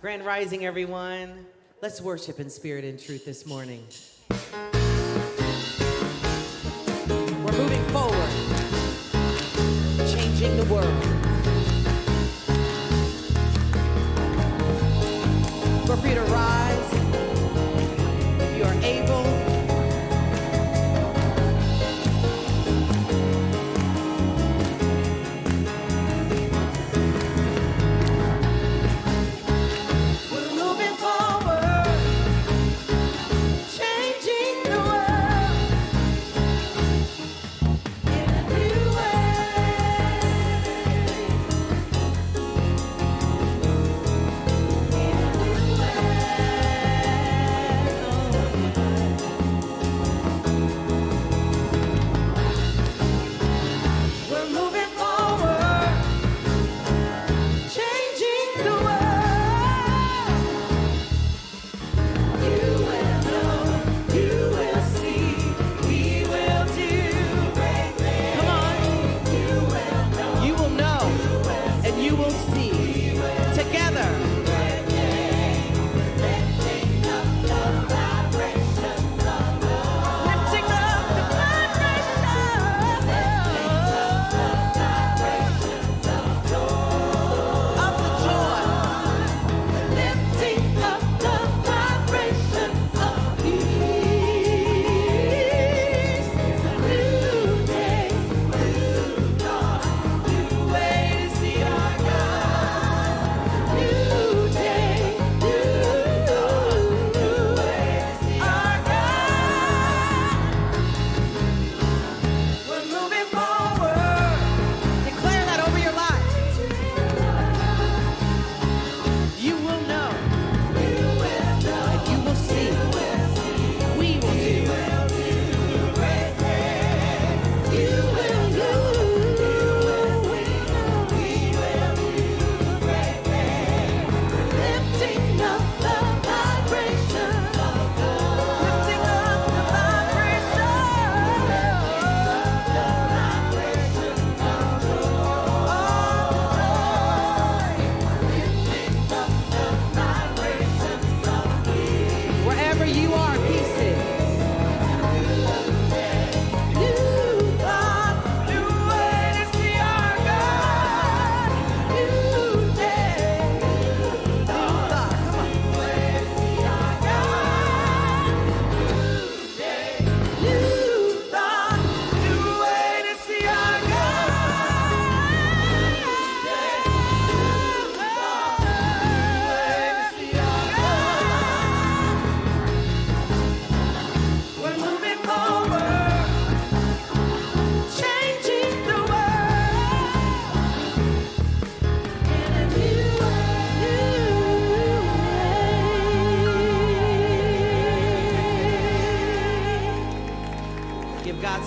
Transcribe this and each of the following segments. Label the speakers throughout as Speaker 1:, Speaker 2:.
Speaker 1: Grand Rising, everyone. Let's worship in spirit and truth this morning. We're moving forward, changing the world. Feel free to rise if you are able.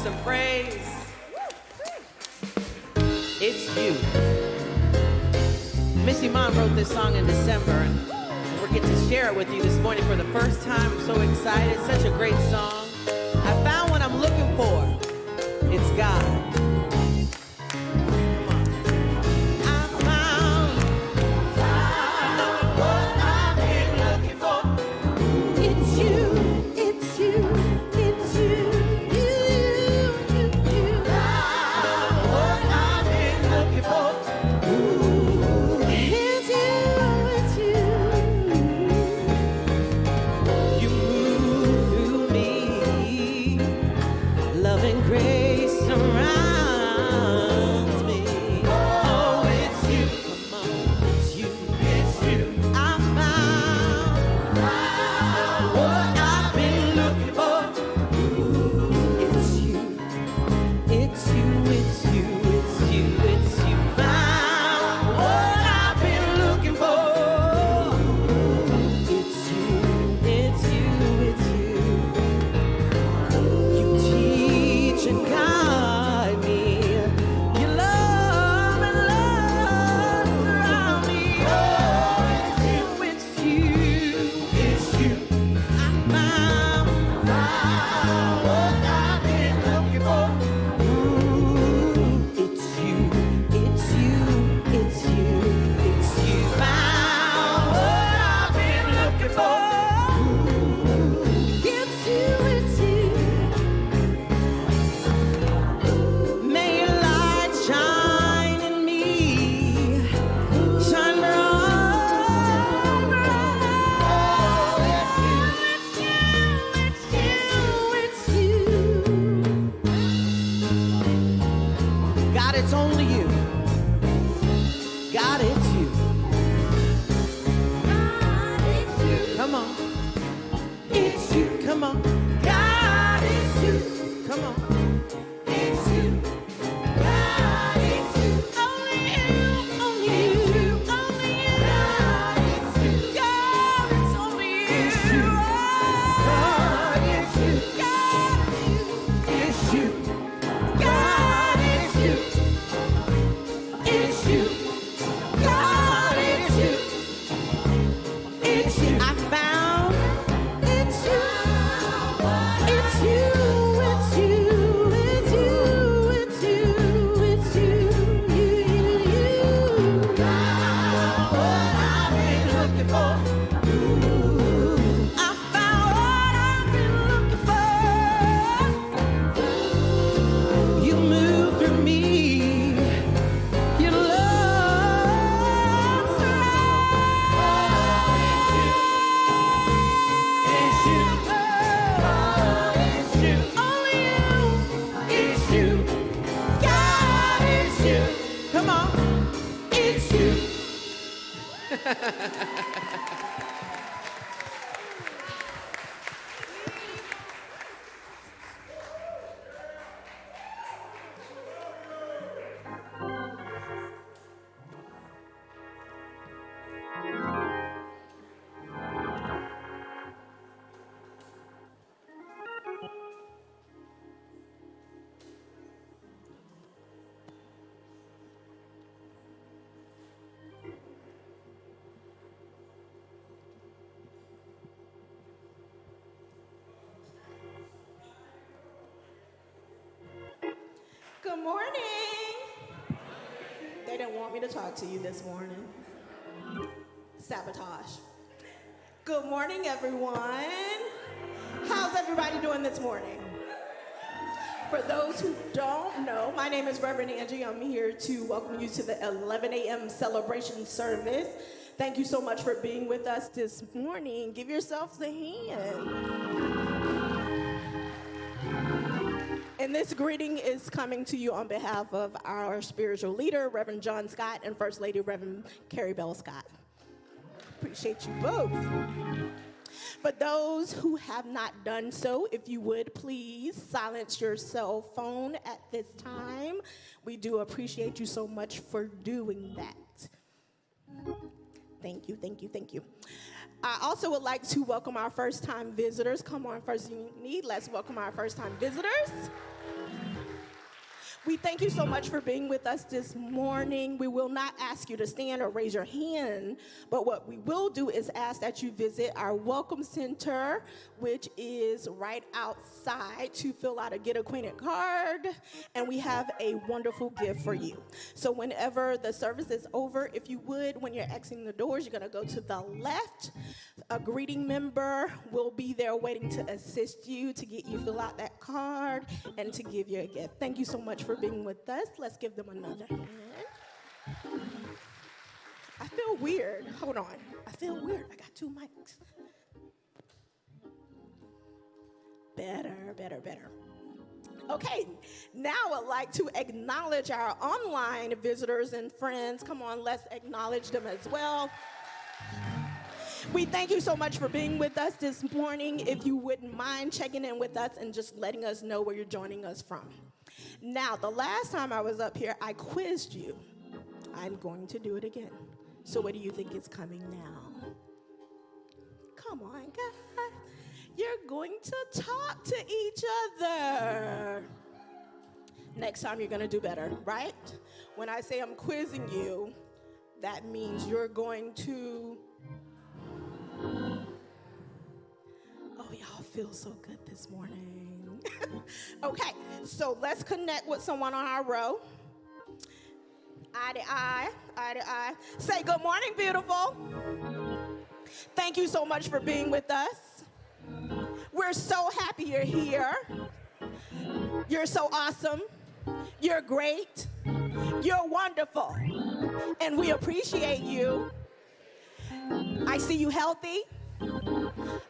Speaker 1: Some praise. It's you. Missy Mom wrote this song in December, and we're getting to share it with you this morning for the first time. I'm so excited. Such a great song. I found what I'm looking for. It's God. Grace around it's only you. God, it's you. God, it's you. Come on. It's you. Come on. God, it's you. Come on. It's you. God, it's you. Only you. Only you. Only you. God, it's you. God, it's only you. It's you. God, it's you. God, it's you. God, it's you. It's you. God, it's you. It's you. I found it's you. It's you. It's you. It's you. It's you. It's you. You. Found what I've been looking for. I found what I've been looking for. You move through me. Your love it's you. It's you. Only you. It's you. God, it's you. Come on. It's you.
Speaker 2: Good morning. They didn't want me to talk to you this morning. Sabotage. Good morning, everyone. How's everybody doing this morning? For those who don't know, my name is Reverend Angie. I'm here to welcome you to the 11 a.m. celebration service. Thank you so much for being with us this morning. Give yourselves a hand. And this greeting is coming to you on behalf of our spiritual leader, Reverend John Scott, and First Lady, Reverend Carrie Bell Scott. Appreciate you both. For those who have not done so, if you would please silence your cell phone at this time. We do appreciate you so much for doing that. Thank you, thank you, thank you. I also would like to welcome our first-time visitors. Come on, First Unity, let's welcome our first-time visitors. We thank you so much for being with us this morning. We will not ask you to stand or raise your hand, but what we will do is ask that you visit our Welcome Center, which is right outside, to fill out a Get Acquainted card, and we have a wonderful gift for you. So whenever the service is over, if you would, when you're exiting the doors, you're gonna go to the left. A greeting member will be there waiting to assist you, to get you fill out that card, and to give you a gift. Thank you so much for being with us. Let's give them another hand. I feel weird. Hold on. I feel weird. I got two mics. Better. Okay, now I'd like to acknowledge our online visitors and friends. Come on, let's acknowledge them as well. We thank you so much for being with us this morning. If you wouldn't mind checking in with us and just letting us know where you're joining us from. Now, the last time I was up here, I quizzed you. I'm going to do it again. So what do you think is coming now? Come on, guys. You're going to talk to each other. Next time you're going to do better, right? When I say I'm quizzing you, that means you're going to... Oh, y'all feel so good this morning. Okay, so let's connect with someone on our row. Eye to eye, eye to eye. Say, good morning, beautiful. Thank you so much for being with us. We're so happy you're here. You're so awesome. You're great. You're wonderful. And we appreciate you. I see you healthy.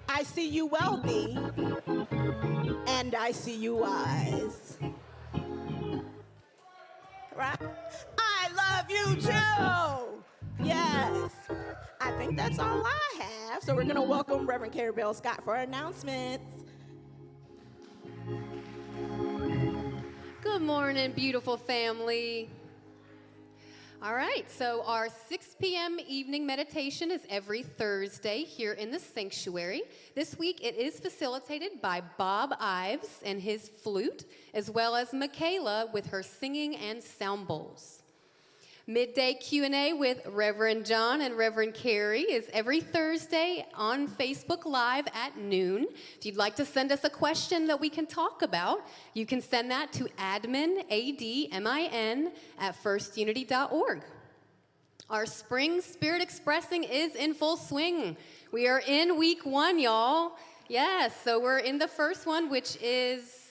Speaker 2: I see you wealthy. And I see you wise. Right? I love you too. Yes. I think that's all I have. So we're going to welcome Reverend Carrie Bell Scott for announcements.
Speaker 3: Good morning, beautiful family. All right, so our 6 p.m. evening meditation is every Thursday here in the sanctuary. This week it is facilitated by Bob Ives and his flute, as well as Michaela with her singing and sound bowls. Midday Q&A with Reverend John and Reverend Carrie is every Thursday on Facebook Live at noon. If you'd like to send us a question that we can talk about, you can send that to admin, A-D-M-I-N, at firstunity.org. Our Spring Spirit Expressing is in full swing. We are in week 1, y'all. Yes, so we're in the first one, which is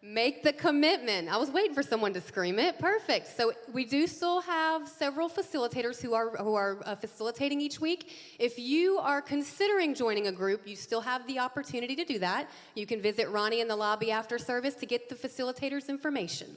Speaker 3: make the commitment. I was waiting for someone to scream it. Perfect. So we do still have several facilitators who are facilitating each week. If you are considering joining a group, you still have the opportunity to do that. You can visit Ronnie in the lobby after service to get the facilitators' information.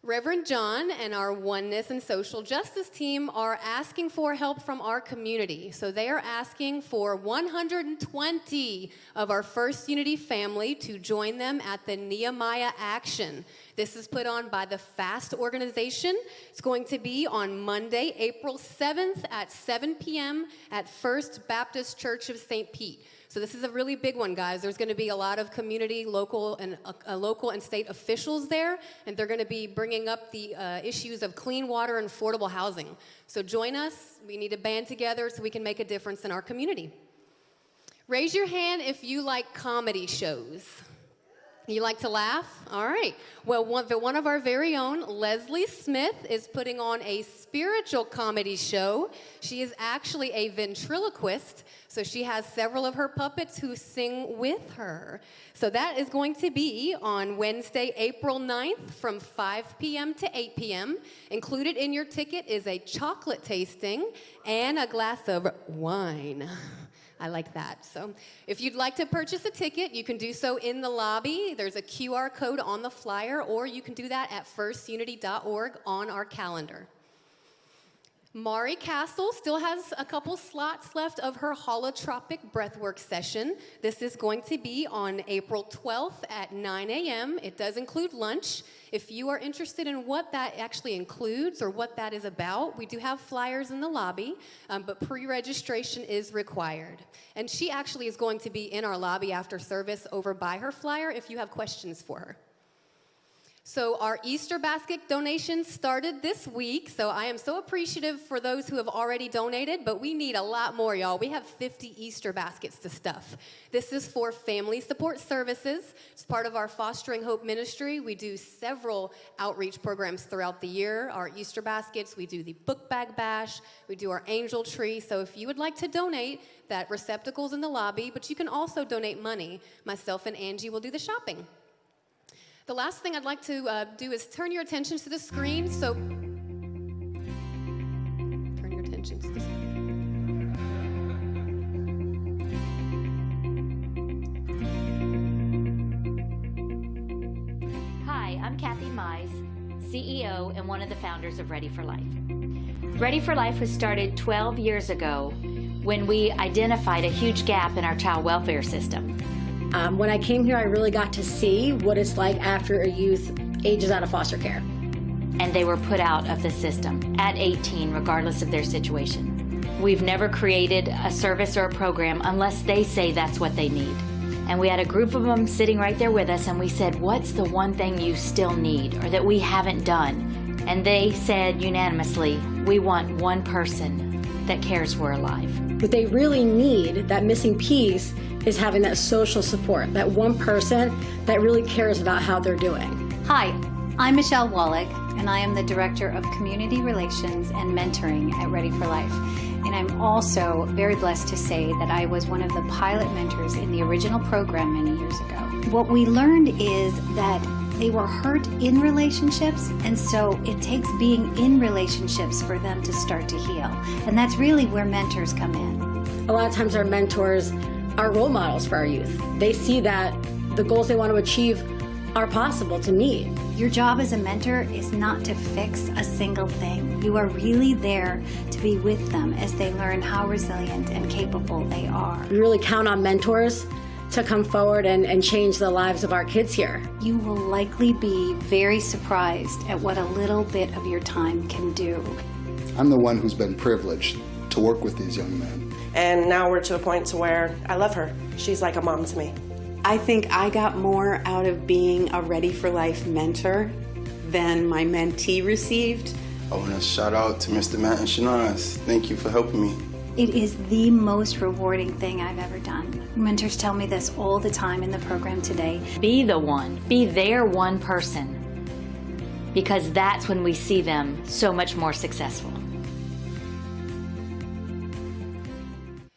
Speaker 3: Reverend John and our Oneness and Social Justice team are asking for help from our community. So they are asking for 120 of our First Unity family to join them at the Nehemiah Action. This is put on by the FAST organization. It's going to be on Monday, April 7th at 7 p.m. at First Baptist Church of St. Pete. So this is a really big one, guys. There's going to be a lot of community, local and state officials there, and they're going to be bringing up the issues of clean water and affordable housing. So join us. We need to band together so we can make a difference in our community. Raise your hand if you like comedy shows. You like to laugh? All right. Well, one of our very own, Leslie Smith, is putting on a spiritual comedy show. She is actually a ventriloquist, so she has several of her puppets who sing with her. So that is going to be on Wednesday, April 9th from 5 p.m. to 8 p.m. Included in your ticket is a chocolate tasting and a glass of wine. I like that. So if you'd like to purchase a ticket, you can do so in the lobby. There's a QR code on the flyer, or you can do that at firstunity.org on our calendar. Mari Castle still has a couple slots left of her holotropic breathwork session. This is going to be on April 12th at 9 a.m. It does include lunch. If you are interested in what that actually includes or what that is about, we do have flyers in the lobby, but pre-registration is required. And she actually is going to be in our lobby after service over by her flyer if you have questions for her. So our Easter basket donations started this week, so I am so appreciative for those who have already donated, but we need a lot more, y'all. We have 50 Easter baskets to stuff. This is for family support services. It's part of our Fostering Hope ministry. We do several outreach programs throughout the year. Our Easter baskets, we do the book bag bash, we do our angel tree. So if you would like to donate, that receptacle's in the lobby, but you can also donate money. Myself and Angie will do the shopping. The last thing I'd like to do is turn your attention to the screen. So, turn your attention to the screen.
Speaker 4: Hi, I'm Kathy Mize, CEO and one of the founders of Ready for Life. Ready for Life was started 12 years ago when we identified a huge gap in our child welfare system.
Speaker 5: When I came here, I really got to see what it's like after a youth ages out of foster care.
Speaker 4: And they were put out of the system at 18, regardless of their situation. We've never created a service or a program unless they say that's what they need. And we had a group of them sitting right there with us, and we said, what's the one thing you still need or that we haven't done? And they said unanimously, we want one person that cares we're alive.
Speaker 5: What they really need, that missing piece, is having that social support, that one person that really cares about how they're doing.
Speaker 6: Hi, I'm Michelle Wallach, and I am the Director of Community Relations and Mentoring at Ready for Life. And I'm also very blessed to say that I was one of the pilot mentors in the original program many years ago. What we learned is that they were hurt in relationships, and so it takes being in relationships for them to start to heal. And that's really where mentors come in.
Speaker 5: A lot of times our mentors are role models for our youth. They see that the goals they want to achieve are possible to meet.
Speaker 6: Your job as a mentor is not to fix a single thing. You are really there to be with them as they learn how resilient and capable they are.
Speaker 5: We really count on mentors to come forward and change the lives of our kids here.
Speaker 6: You will likely be very surprised at what a little bit of your time can do.
Speaker 7: I'm the one who's been privileged to work with these young men.
Speaker 8: And now we're to a point to where I love her. She's like a mom to me.
Speaker 9: I think I got more out of being a Ready for Life mentor than my mentee received.
Speaker 10: I want to shout out to Mr. Matt and Shanaz. Thank you for helping me.
Speaker 6: It is the most rewarding thing I've ever done. Mentors tell me this all the time in the program today.
Speaker 4: Be the one, be their one person, because that's when we see them so much more successful.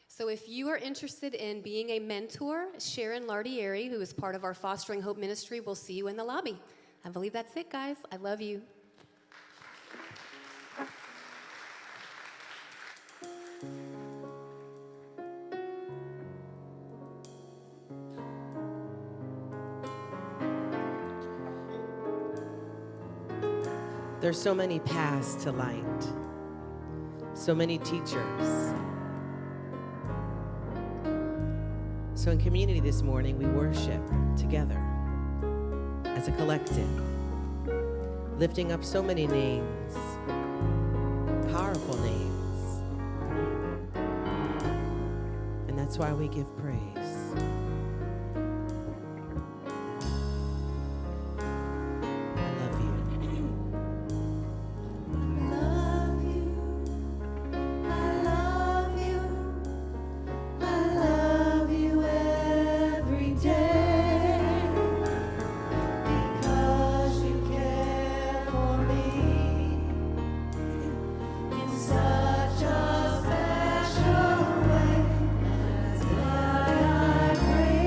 Speaker 3: So if you are interested in being a mentor, Sharon Lardieri, who is part of our Fostering Hope Ministry, will see you in the lobby. I believe that's it, guys. I love you.
Speaker 1: There's so many paths to light, so many teachers. So in community this morning, we worship together as a collective, lifting up so many names, powerful names. And that's why we give praise. Such a special way, that's why I praise.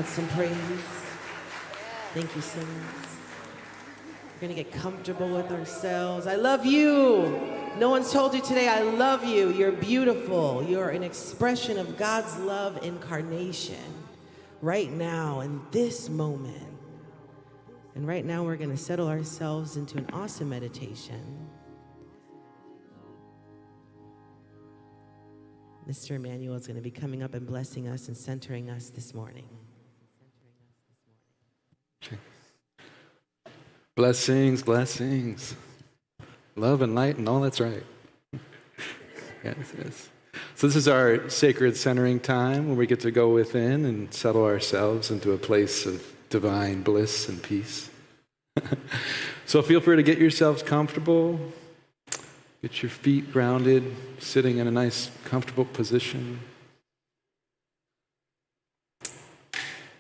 Speaker 1: God some praise? Thank you, singers. We're gonna get comfortable with ourselves. I love you. No one's told you today, I love you. You're beautiful. You're an expression of God's love incarnation right now in this moment. And right now we're gonna settle ourselves into an awesome meditation. Mr. Emmanuel is gonna be coming up and blessing us and centering us this morning.
Speaker 11: Okay. Blessings, blessings. Love and light and all that's right. Yes, yes. So this is our sacred centering time where we get to go within and settle ourselves into a place of divine bliss and peace. So feel free to get yourselves comfortable. Get your feet grounded, sitting in a nice, comfortable position.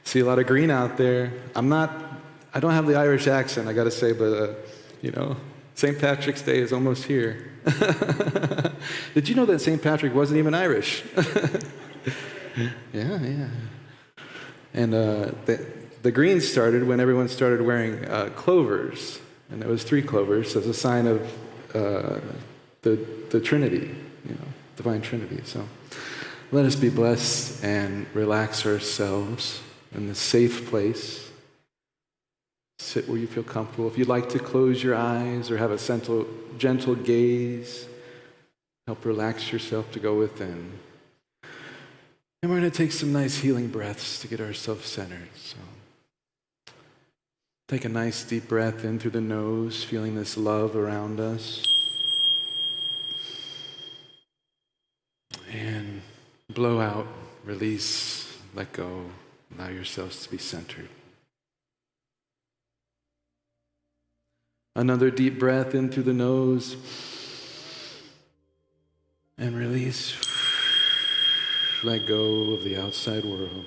Speaker 11: See a lot of green out there. I don't have the Irish accent, I gotta say, but St. Patrick's Day is almost here. Did you know that St. Patrick wasn't even Irish? Yeah. And the greens started when everyone started wearing clovers, and there was 3 clovers as a sign of the Trinity, divine Trinity. So let us be blessed and relax ourselves in this safe place. Sit where you feel comfortable. If you'd like to close your eyes or have a gentle gaze, help relax yourself to go within. And we're going to take some nice healing breaths to get ourselves centered. So take a nice deep breath in through the nose, feeling this love around us. And blow out, release, let go, allow yourselves to be centered. Another deep breath in through the nose and release. Let go of the outside world.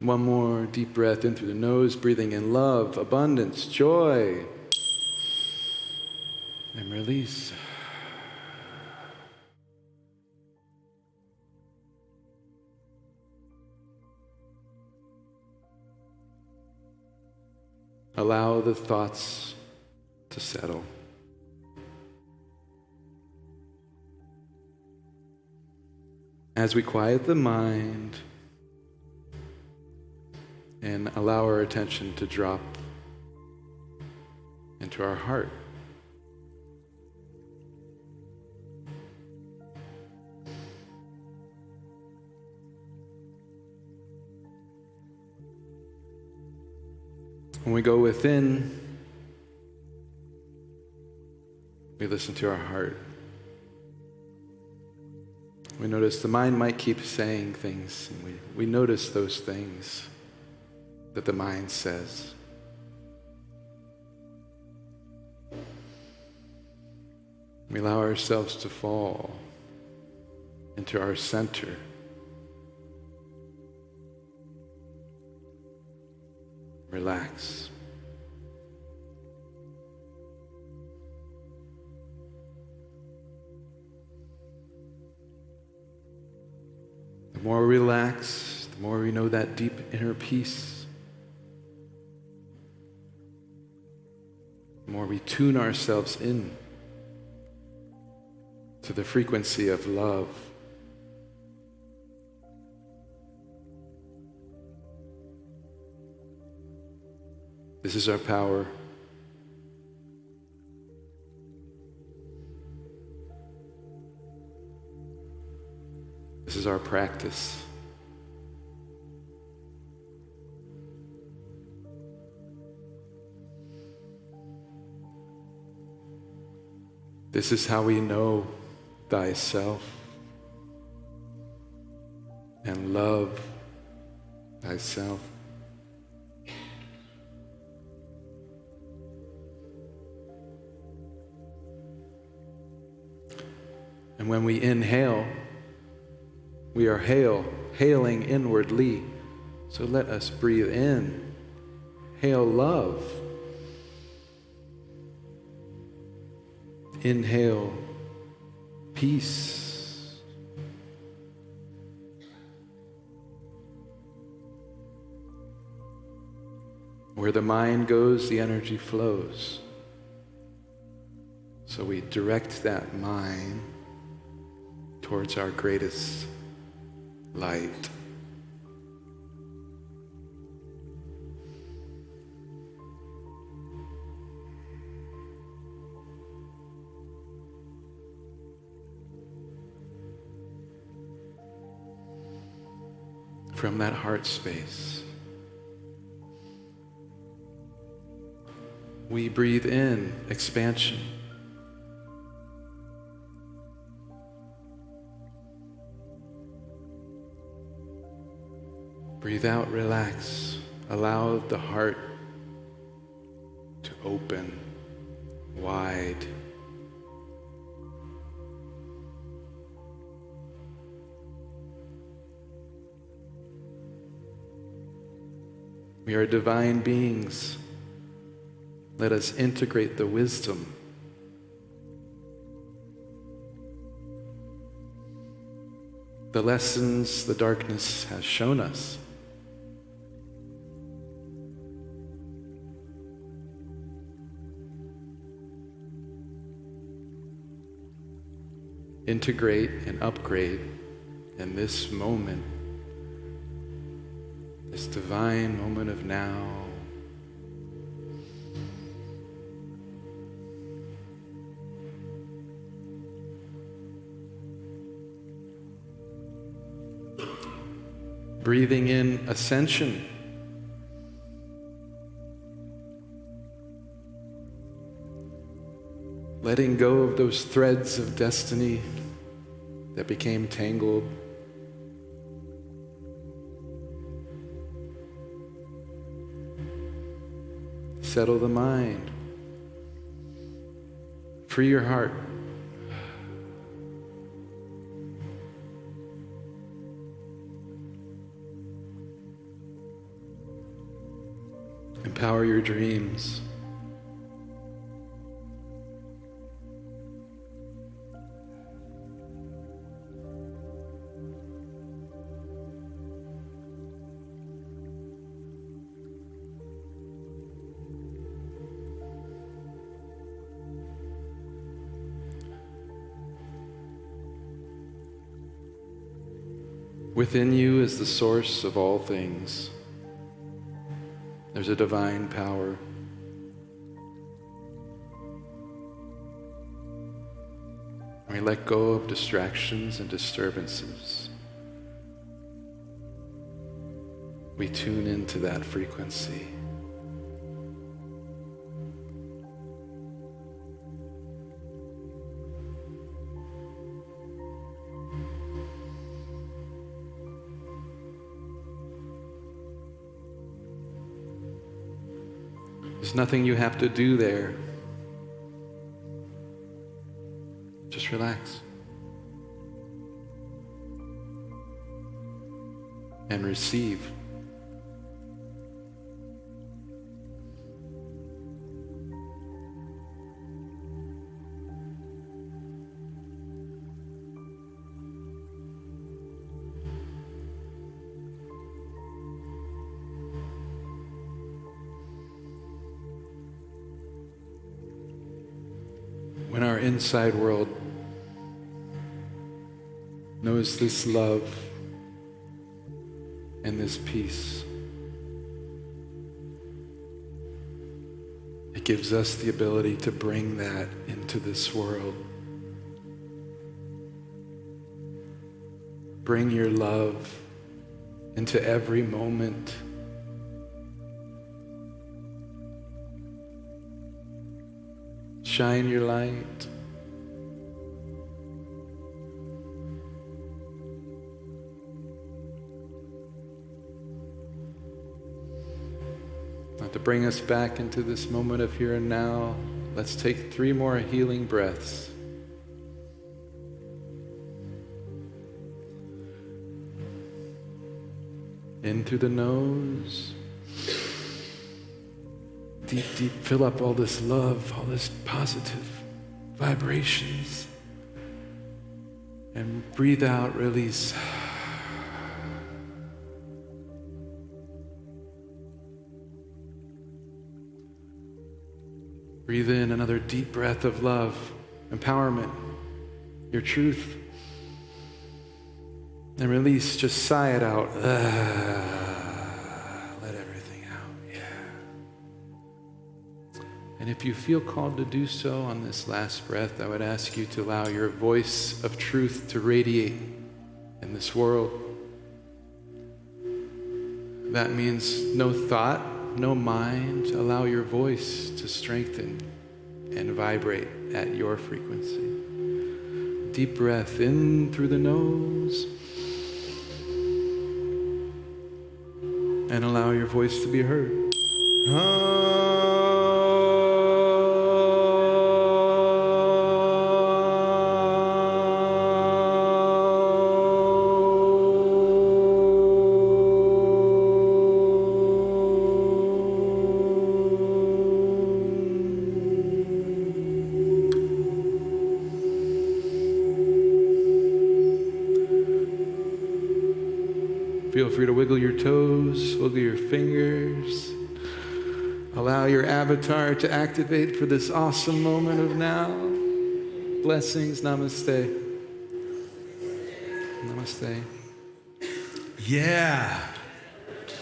Speaker 11: One more deep breath in through the nose, breathing in love, abundance, joy. And release. Allow the thoughts to settle. As we quiet the mind and allow our attention to drop into our heart. When we go within, we listen to our heart. We notice the mind might keep saying things, and we notice those things that the mind says. We allow ourselves to fall into our center. Relax. The more we relax, the more we know that deep inner peace. The more we tune ourselves in to the frequency of love. This is our power. This is our practice. This is how we know thyself and love thyself. And when we inhale, we are hailing inwardly. So let us breathe in, hail love. Inhale peace. Where the mind goes, the energy flows. So we direct that mind towards our greatest light. From that heart space, we breathe in expansion. Breathe out, relax. Allow the heart to open wide. We are divine beings. Let us integrate the wisdom. The lessons the darkness has shown us. Integrate and upgrade in this moment, this divine moment of now. Breathing in ascension. Letting go of those threads of destiny that became tangled. Settle the mind. Free your heart. Empower your dreams. Within you is the source of all things. There's a divine power. We let go of distractions and disturbances. We tune into that frequency. There's nothing you have to do there. Just relax. And receive. When our inside world knows this love and this peace, it gives us the ability to bring that into this world. Bring your love into every moment. Shine your light. Now, to bring us back into this moment of here and now, let's take 3 more healing breaths. In through the nose. Deep, deep, fill up all this love, all this positive vibrations. And breathe out, release. Breathe in another deep breath of love, empowerment, your truth. And release, just sigh it out. Let everything out, yeah. And if you feel called to do so on this last breath, I would ask you to allow your voice of truth to radiate in this world. That means no thought, no mind. Allow your voice to strengthen and vibrate at your frequency. Deep breath in through the nose. And allow your voice to be heard. Feel free to wiggle your toes, wiggle your fingers. Allow your avatar to activate for this awesome moment of now. Blessings, namaste. Namaste.
Speaker 12: Yeah.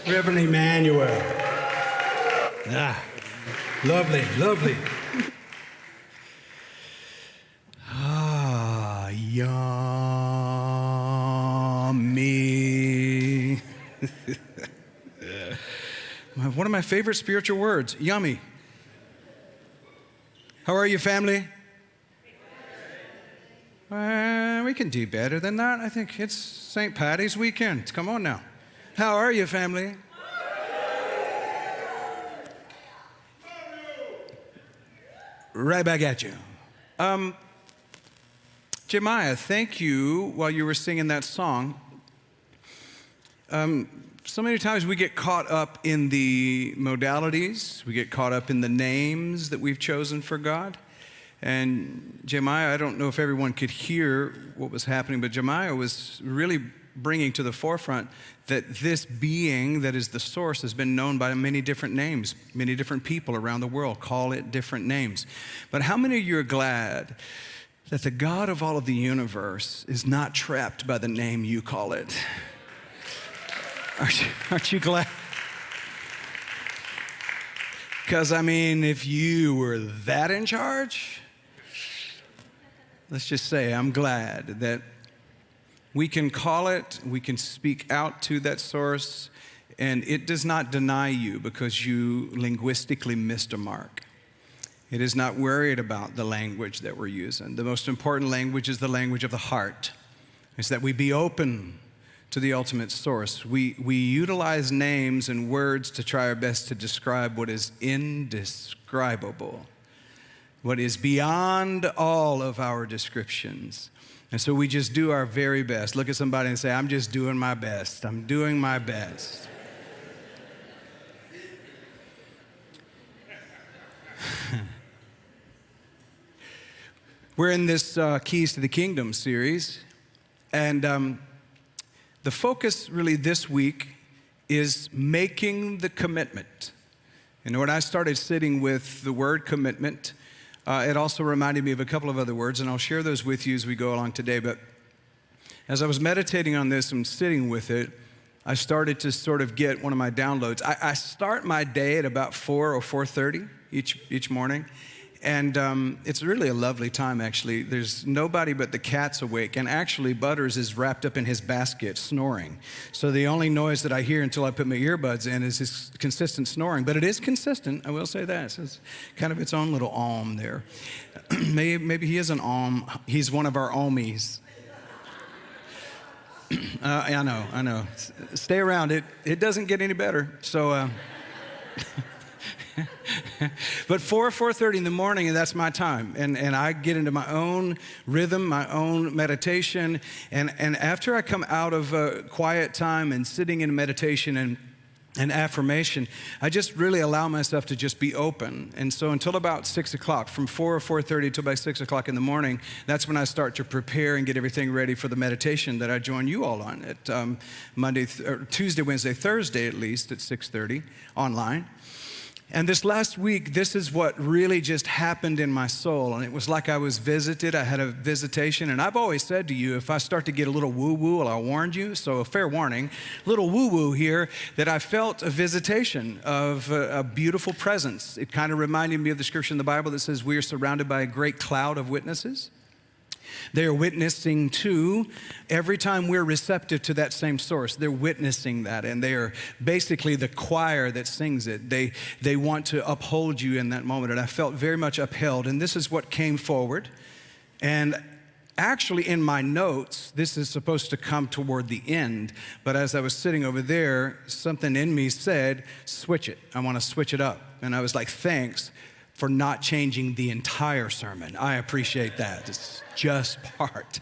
Speaker 12: Reverend Emmanuel. Ah, lovely, lovely. Ah, yummy. One of my favorite spiritual words, yummy. How are you, family? We can do better than that. I think it's St. Patty's weekend. Come on now. How are you, family? Right back at you. Jemiah, thank you while you were singing that song. So many times we get caught up in the modalities, we get caught up in the names that we've chosen for God. And Jemiah, I don't know if everyone could hear what was happening, but Jemiah was really bringing to the forefront that this being that is the source has been known by many different names. Many different people around the world call it different names. But how many of you are glad that the God of all of the universe is not trapped by the name you call it? Aren't you glad? Because, I mean, if you were that in charge, let's just say I'm glad that we can call it, we can speak out to that source, and it does not deny you because you linguistically missed a mark. It is not worried about the language that we're using. The most important language is the language of the heart. It's that we be open to the ultimate source. We utilize names and words to try our best to describe what is indescribable, what is beyond all of our descriptions. And so we just do our very best. Look at somebody and say, I'm just doing my best. I'm doing my best. We're in this Keys to the Kingdom series, and the focus really this week is making the commitment. And when I started sitting with the word commitment, it also reminded me of a couple of other words, and I'll share those with you as we go along today. But as I was meditating on this and sitting with it, I started to sort of get one of my downloads. I start my day at about 4 or 4:30 each morning. And it's really a lovely time, actually. There's nobody but the cat's awake. And actually, Butters is wrapped up in his basket snoring. So the only noise that I hear until I put my earbuds in is his consistent snoring. But it is consistent, I will say that. It's kind of its own little om there. Maybe he is an om. He's one of our omies. I know. Stay around. It doesn't get any better. So... But 4:30 in the morning, and that's my time. And I get into my own rhythm, my own meditation. And after I come out of a quiet time and sitting in meditation and and affirmation, I just really allow myself to just be open. And so until about 6 o'clock, from 4 or 4:30 till by 6 o'clock in the morning, that's when I start to prepare and get everything ready for the meditation that I join you all on at Tuesday, Wednesday, Thursday at least at 6:30 online. And this last week, this is what really just happened in my soul. And it was like I was visited. I had a visitation. And I've always said to you, if I start to get a little woo-woo, well, I warned you. So a fair warning, a little woo-woo here, that I felt a visitation of a beautiful presence. It kind of reminded me of the scripture in the Bible that says we are surrounded by a great cloud of witnesses. They're witnessing too. Every time we're receptive to that same source, they're witnessing that, and they are basically the choir that sings it. They want to uphold you in that moment, and I felt very much upheld, and this is what came forward. And actually in my notes, this is supposed to come toward the end, but as I was sitting over there, something in me said, switch it. I want to switch it up. And I was like, thanks for not changing the entire sermon. I appreciate that. It's just part.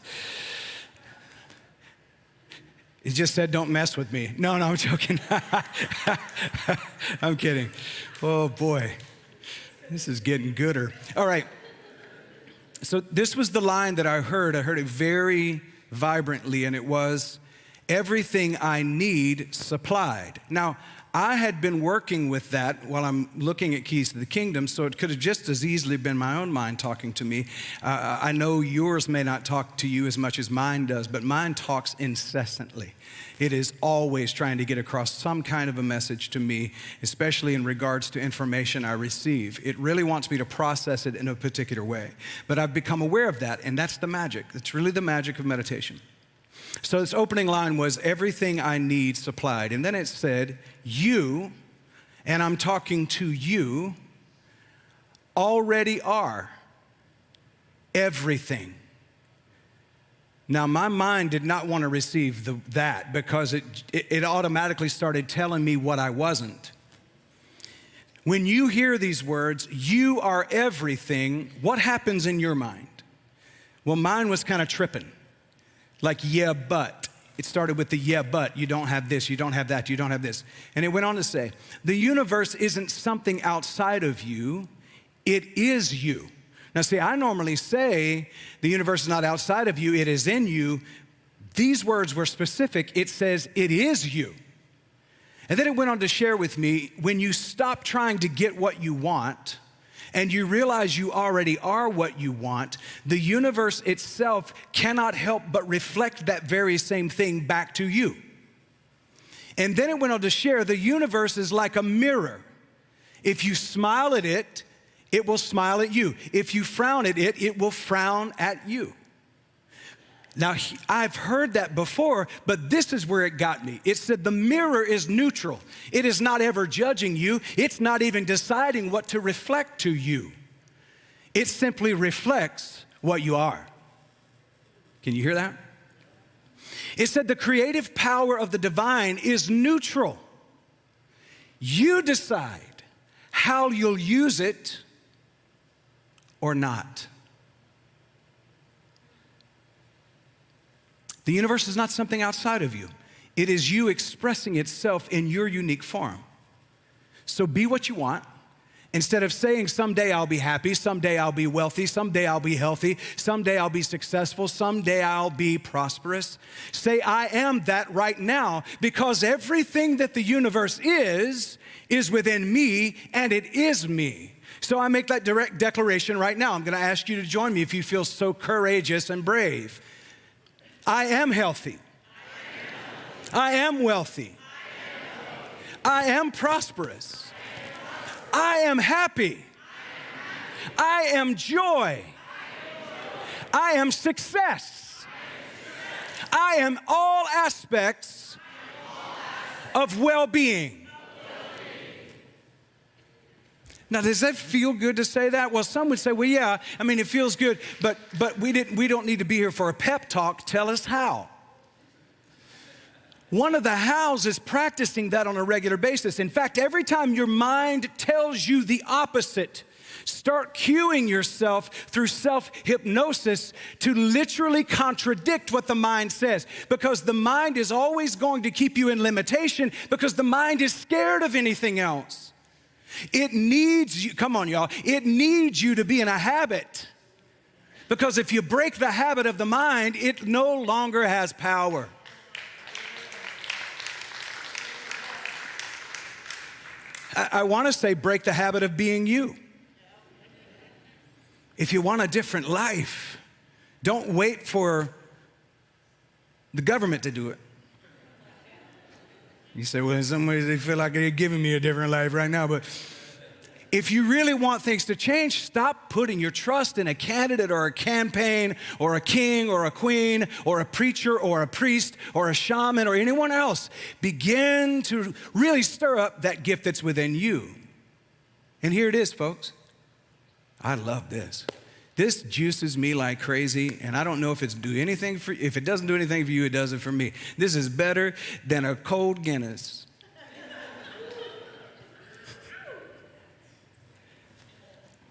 Speaker 12: It just said, don't mess with me. No, I'm joking. I'm kidding. Oh boy, this is getting gooder. All right. So this was the line that I heard. I heard it very vibrantly, and it was, everything I need supplied. Now, I had been working with that while I'm looking at Keys to the Kingdom, so it could have just as easily been my own mind talking to me. I know yours may not talk to you as much as mine does, but mine talks incessantly. It is always trying to get across some kind of a message to me, especially in regards to information I receive. It really wants me to process it in a particular way. But I've become aware of that, and that's the magic. It's really the magic of meditation. So this opening line was, everything I need supplied. And then it said, you, and I'm talking to you, already are everything. Now, my mind did not want to receive that because it automatically started telling me what I wasn't. When you hear these words, you are everything, what happens in your mind? Well, mine was kind of tripping. Like, yeah, but. It started with the yeah, but. You don't have this, you don't have that, you don't have this. And it went on to say, the universe isn't something outside of you, it is you. Now see, I normally say the universe is not outside of you, it is in you. These words were specific. It says it is you. And then it went on to share with me, when you stop trying to get what you want, and you realize you already are what you want, the universe itself cannot help but reflect that very same thing back to you. And then it went on to share, the universe is like a mirror. If you smile at it, it will smile at you. If you frown at it, it will frown at you. Now, I've heard that before, but this is where it got me. It said the mirror is neutral. It is not ever judging you. It's not even deciding what to reflect to you. It simply reflects what you are. Can you hear that? It said the creative power of the divine is neutral. You decide how you'll use it or not. The universe is not something outside of you. It is you expressing itself in your unique form. So be what you want. Instead of saying someday I'll be happy, someday I'll be wealthy, someday I'll be healthy, someday I'll be successful, someday I'll be prosperous, say I am that right now, because everything that the universe is within me, and it is me. So I make that direct declaration right now. I'm going to ask you to join me if you feel so courageous and brave. I am healthy. I am wealthy. I am prosperous. I am happy. I am joy. I am success. I am all aspects of well-being. Now, does that feel good to say that? Well, some would say, well, yeah, I mean, it feels good, but we don't need to be here for a pep talk. Tell us how. One of the hows is practicing that on a regular basis. In fact, every time your mind tells you the opposite, Start cueing yourself through self-hypnosis to literally contradict what the mind says, because the mind is always going to keep you in limitation because the mind is scared of anything else. It needs you, come on y'all, it needs you to be in a habit, because if you break the habit of the mind, it no longer has power. I want to say break the habit of being you. If you want a different life, don't wait for the government to do it. You say, well, in some ways they feel like they're giving me a different life right now. But if you really want things to change, stop putting your trust in a candidate or a campaign or a king or a queen or a preacher or a priest or a shaman or anyone else. Begin to really stir up that gift that's within you. And here it is, folks. I love this. This juices me like crazy, and I don't know if it doesn't do anything for you, it does it for me. This is better than a cold Guinness.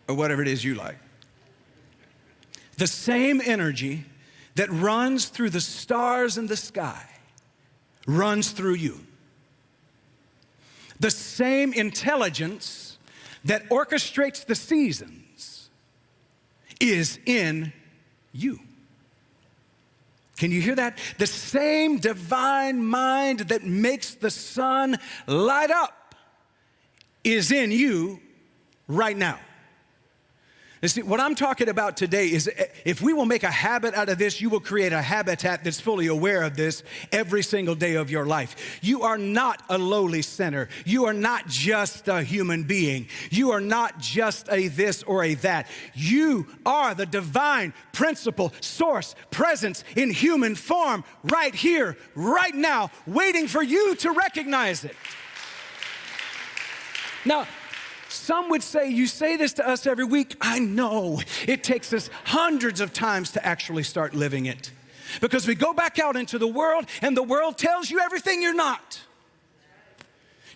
Speaker 12: Or whatever it is you like. The same energy that runs through the stars in the sky runs through you. The same intelligence that orchestrates the seasons is in you. Can you hear that? The same divine mind that makes the sun light up is in you right now. You see, what I'm talking about today is if we will make a habit out of this, you will create a habitat that's fully aware of this every single day of your life. You are not a lowly sinner. You are not just a human being. You are not just a this or a that. You are the divine principle, source, presence in human form right here, right now, waiting for you to recognize it. Now, some would say, you say this to us every week. I know it takes us hundreds of times to actually start living it, because we go back out into the world and the world tells you everything you're not.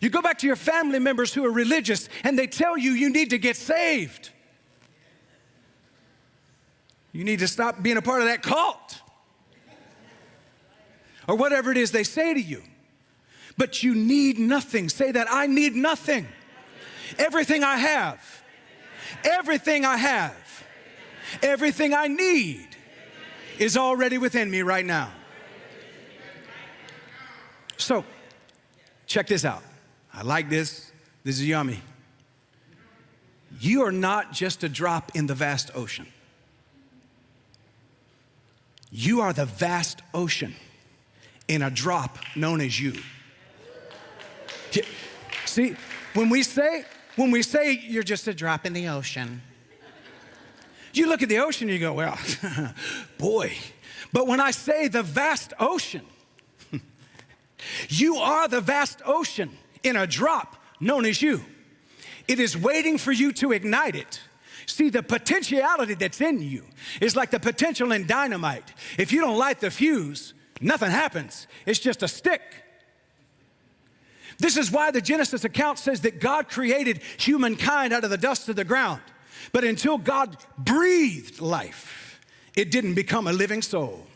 Speaker 12: You go back to your family members who are religious and they tell you you need to get saved. You need to stop being a part of that cult. Or whatever it is they say to you. But you need nothing. Say that, I need nothing. Everything I have, everything I need is already within me right now. So, check this out. I like this. This is yummy. You are not just a drop in the vast ocean. You are the vast ocean in a drop known as you. See, when we say you're just a drop in the ocean, you look at the ocean and you go, well, boy. But when I say the vast ocean, you are the vast ocean in a drop known as you. It is waiting for you to ignite it. See, the potentiality that's in you is like the potential in dynamite. If you don't light the fuse, nothing happens. It's just a stick. This is why the Genesis account says that God created humankind out of the dust of the ground. But until God breathed life, it didn't become a living soul.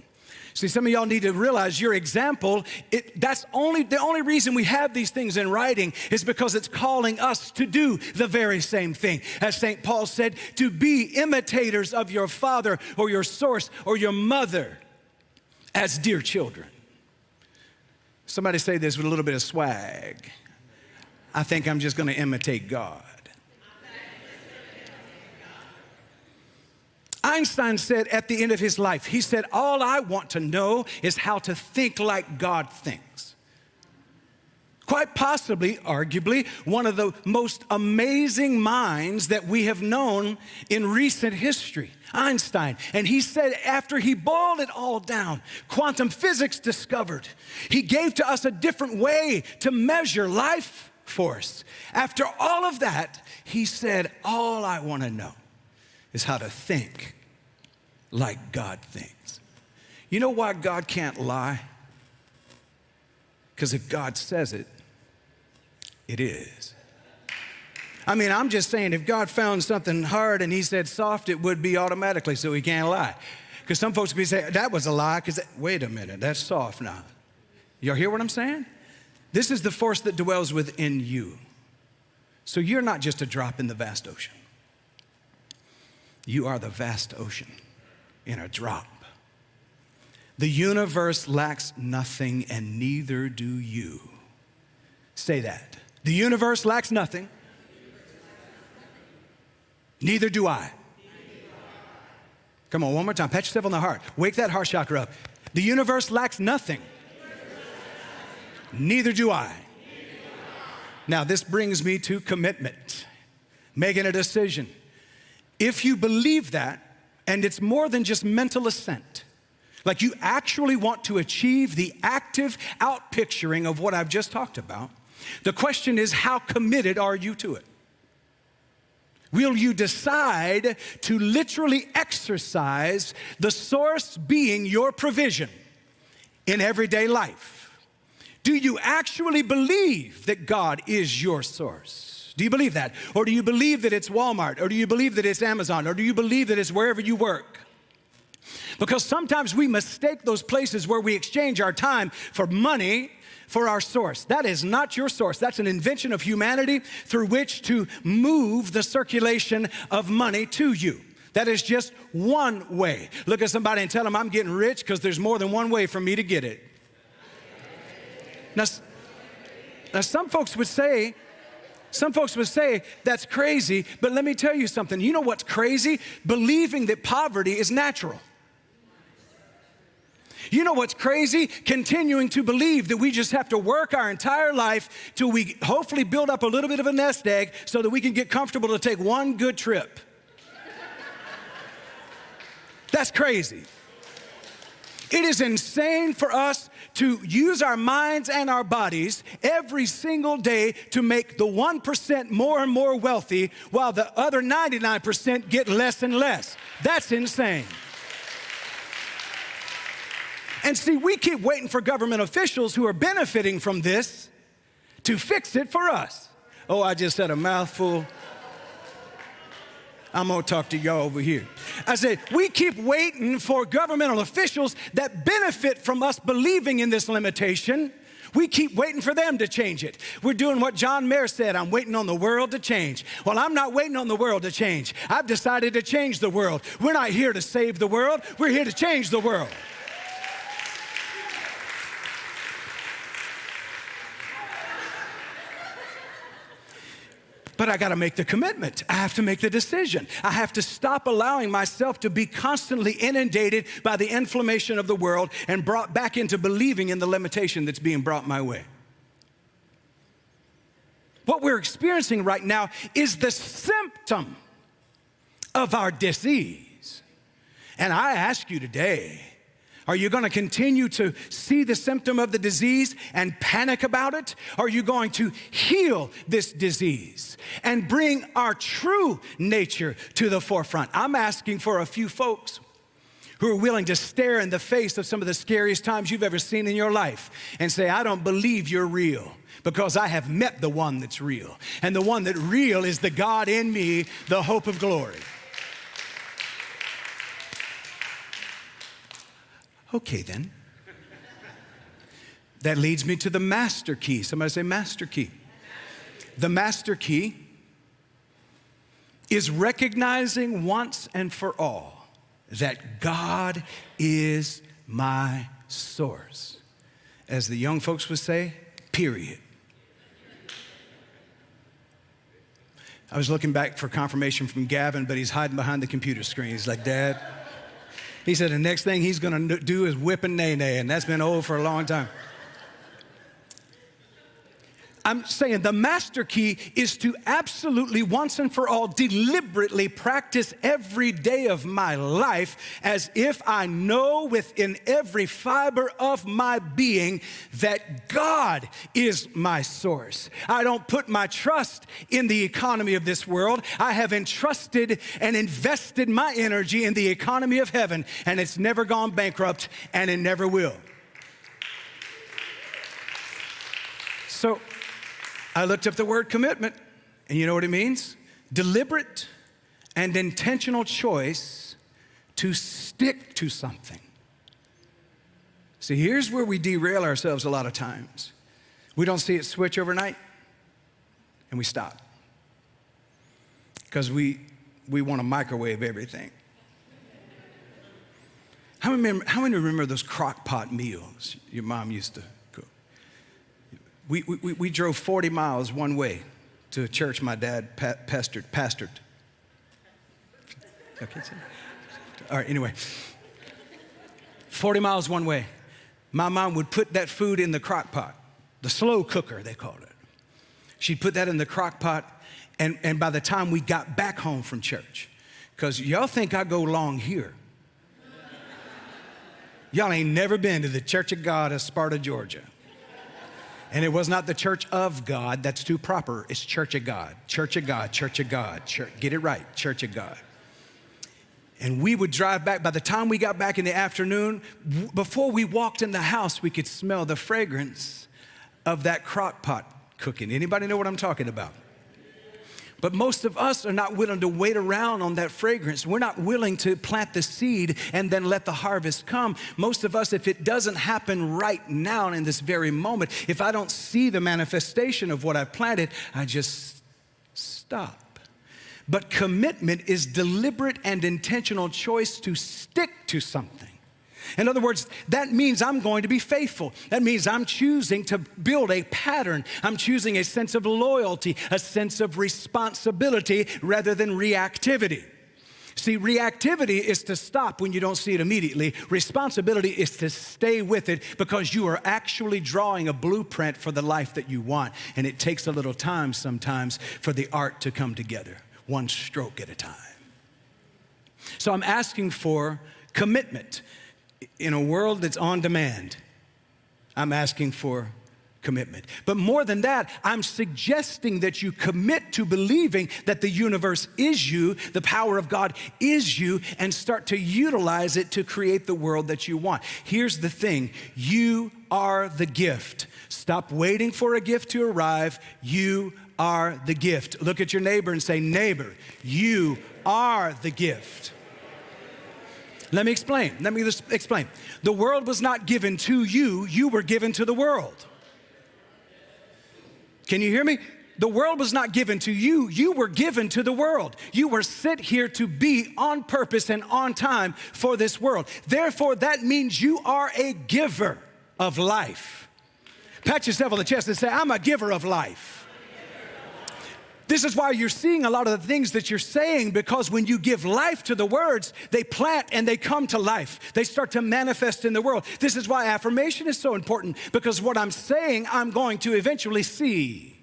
Speaker 12: See, some of y'all need to realize your example, the only reason we have these things in writing is because it's calling us to do the very same thing. As St. Paul said, to be imitators of your father or your source or your mother as dear children. Somebody say this with a little bit of swag. I think I'm just going to imitate God. Einstein said at the end of his life, he said, all I want to know is how to think like God thinks. Quite possibly, arguably, one of the most amazing minds that we have known in recent history, Einstein. And he said after he boiled it all down, quantum physics discovered. He gave to us a different way to measure life force. After all of that, he said, all I want to know is how to think like God thinks. You know why God can't lie? Because if God says it, it is. I mean, I'm just saying, if God found something hard and he said soft, it would be automatically, so he can't lie. Because some folks would say, that was a lie, because, wait a minute, that's soft now. Y'all hear what I'm saying? This is the force that dwells within you. So you're not just a drop in the vast ocean. You are the vast ocean in a drop. The universe lacks nothing, and neither do you. Say that. The universe lacks nothing. Neither do I. Come on, one more time. Pat yourself on the heart. Wake that heart chakra up. The universe lacks nothing. Neither do I. Now, this brings me to commitment, making a decision. If you believe that, and it's more than just mental assent, like you actually want to achieve the active outpicturing of what I've just talked about, the question is, how committed are you to it? Will you decide to literally exercise the source being your provision in everyday life? Do you actually believe that God is your source? Do you believe that? Or do you believe that it's Walmart? Or do you believe that it's Amazon? Or do you believe that it's wherever you work? Because sometimes we mistake those places where we exchange our time for money for our source. That is not your source. That's an invention of humanity through which to move the circulation of money to you. That is just one way. Look at somebody and tell them, I'm getting rich because there's more than one way for me to get it. Now some folks would say, that's crazy, but let me tell you something. You know what's crazy? Believing that poverty is natural. You know what's crazy? Continuing to believe that we just have to work our entire life till we hopefully build up a little bit of a nest egg so that we can get comfortable to take one good trip. That's crazy. It is insane for us to use our minds and our bodies every single day to make the 1% more and more wealthy while the other 99% get less and less. That's insane. And see, we keep waiting for government officials who are benefiting from this to fix it for us. Oh, I just said a mouthful. I'm gonna talk to y'all over here. I said, we keep waiting for governmental officials that benefit from us believing in this limitation. We keep waiting for them to change it. We're doing what John Mayer said, I'm waiting on the world to change. Well, I'm not waiting on the world to change. I've decided to change the world. We're not here to save the world. We're here to change the world. But I got to make the commitment. I have to make the decision. I have to stop allowing myself to be constantly inundated by the inflammation of the world and brought back into believing in the limitation that's being brought my way. What we're experiencing right now is the symptom of our disease. And I ask you today, are you going to continue to see the symptom of the disease and panic about it? Or are you going to heal this disease and bring our true nature to the forefront? I'm asking for a few folks who are willing to stare in the face of some of the scariest times you've ever seen in your life and say, I don't believe you're real, because I have met the one that's real. And the one that's real is the God in me, the hope of glory. Okay, then. That leads me to the master key. Somebody say master key. The master key is recognizing once and for all that God is my source. As the young folks would say, period. I was looking back for confirmation from Gavin, but he's hiding behind the computer screen. He's like, Dad. He said the next thing he's going to do is whip and nay-nay, and that's been old for a long time. I'm saying the master key is to absolutely once and for all deliberately practice every day of my life as if I know within every fiber of my being that God is my source. I don't put my trust in the economy of this world. I have entrusted and invested my energy in the economy of heaven, and it's never gone bankrupt, and it never will. So I looked up the word commitment And you know what it means? Deliberate and intentional choice to stick to something. See, here's where we derail ourselves a lot of times. We don't see it switch overnight, and we stop. Because we want to microwave everything. How many remember those crock pot meals your mom used to cook? We drove 40 miles one way to a church my dad pastored. Okay, all right, anyway. 40 miles one way. My mom would put that food in the crock pot, the slow cooker, they called it. She'd put that in the crock pot, and by the time we got back home from church, because y'all think I go long here. Y'all ain't never been to the Church of God of Sparta, Georgia. And it was not the Church of God, that's too proper. It's Church of God, Church of God, Church of God. Get it right, Church of God. And we would drive back. By the time we got back in the afternoon, before we walked in the house, we could smell the fragrance of that crock pot cooking. Anybody know what I'm talking about? But most of us are not willing to wait around on that fragrance. We're not willing to plant the seed and then let the harvest come. Most of us, if it doesn't happen right now in this very moment, if I don't see the manifestation of what I've planted, I just stop. But commitment is deliberate and intentional choice to stick to something. In other words, that means I'm going to be faithful. That means I'm choosing to build a pattern. I'm choosing a sense of loyalty, a sense of responsibility rather than reactivity. See, reactivity is to stop when you don't see it immediately. Responsibility is to stay with it because you are actually drawing a blueprint for the life that you want. And it takes a little time sometimes for the art to come together, one stroke at a time. So I'm asking for commitment. In a world that's on demand, I'm asking for commitment. But more than that, I'm suggesting that you commit to believing that the universe is you, the power of God is you, and start to utilize it to create the world that you want. Here's the thing, you are the gift. Stop waiting for a gift to arrive. You are the gift. Look at your neighbor and say, neighbor, you are the gift. Let me explain. The world was not given to you. You were given to the world. Can you hear me? The world was not given to you. You were given to the world. You were sent here to be on purpose and on time for this world. Therefore, that means you are a giver of life. Pat yourself on the chest and say, I'm a giver of life. This is why you're seeing a lot of the things that you're saying, because when you give life to the words, they plant and they come to life. They start to manifest in the world. This is why affirmation is so important, because what I'm saying, I'm going to eventually see.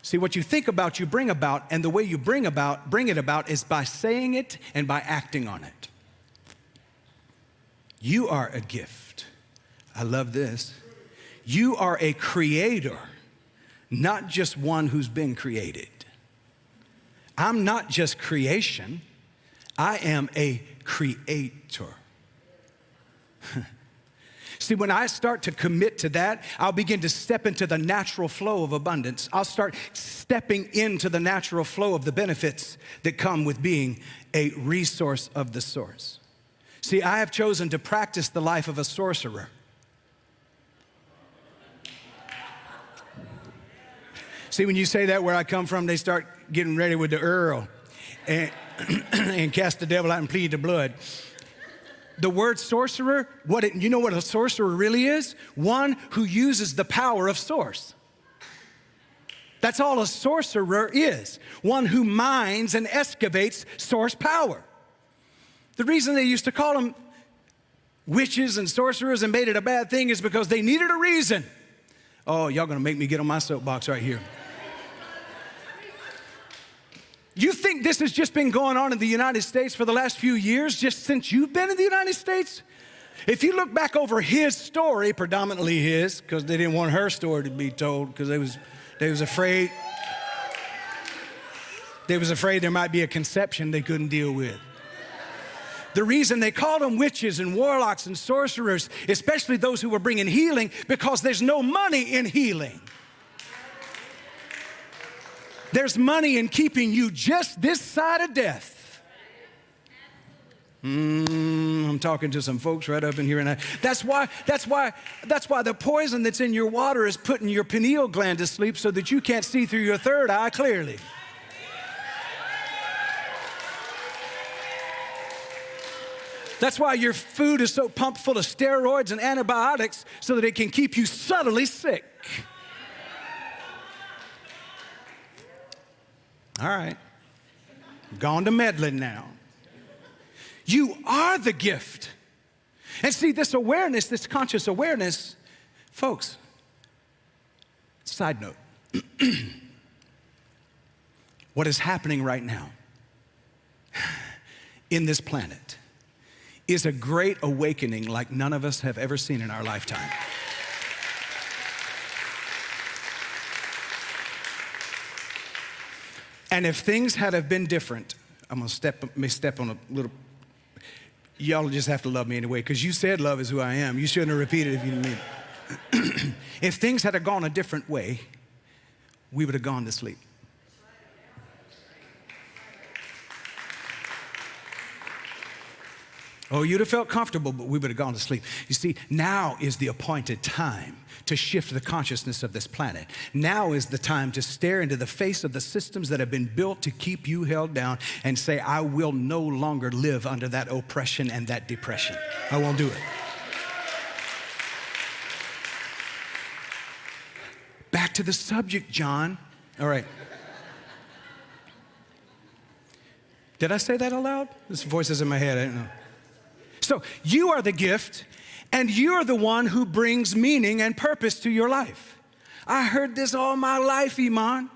Speaker 12: See, what you think about, you bring about, and the way you bring it about is by saying it and by acting on it. You are a gift. I love this. You are a creator. Not just one who's been created. I'm not just creation. I am a creator. See, when I start to commit to that, I'll begin to step into the natural flow of abundance. I'll start stepping into the natural flow of the benefits that come with being a resource of the source. See, I have chosen to practice the life of a sorcerer. See, when you say that, where I come from, they start getting ready with the Earl and cast the devil out and plead the blood. The word sorcerer, you know what a sorcerer really is? One who uses the power of source. That's all a sorcerer is. One who mines and excavates source power. The reason they used to call them witches and sorcerers and made it a bad thing is because they needed a reason. Oh, y'all gonna make me get on my soapbox right here. You think this has just been going on in the United States for the last few years, just since you've been in the United States? If you look back over his story, predominantly his, because they didn't want her story to be told, because they was afraid there might be a conception they couldn't deal with. The reason they called them witches and warlocks and sorcerers, especially those who were bringing healing, because there's no money in healing. There's money in keeping you just this side of death. I'm talking to some folks right up in here, and that's why the poison that's in your water is putting your pineal gland to sleep so that you can't see through your third eye clearly. That's why your food is so pumped full of steroids and antibiotics so that it can keep you subtly sick. All right, gone to meddling now. You are the gift. And see, this awareness, this conscious awareness, folks, side note, what is happening right now in this planet is a great awakening like none of us have ever seen in our lifetime. And if things had have been different, I'm gonna step on a little. Y'all just have to love me anyway, because you said love is who I am. You shouldn't have repeated it if you didn't mean it. If things had gone a different way, we would have gone to sleep. Oh, you'd have felt comfortable, but we would have gone to sleep. You see, now is the appointed time to shift the consciousness of this planet. Now is the time to stare into the face of the systems that have been built to keep you held down and say, I will no longer live under that oppression and that depression. I won't do it. Back to the subject, John. All right. Did I say that aloud? This voice is in my head, I don't know. So you are the gift, and you're the one who brings meaning and purpose to your life. I heard this all my life, Iman.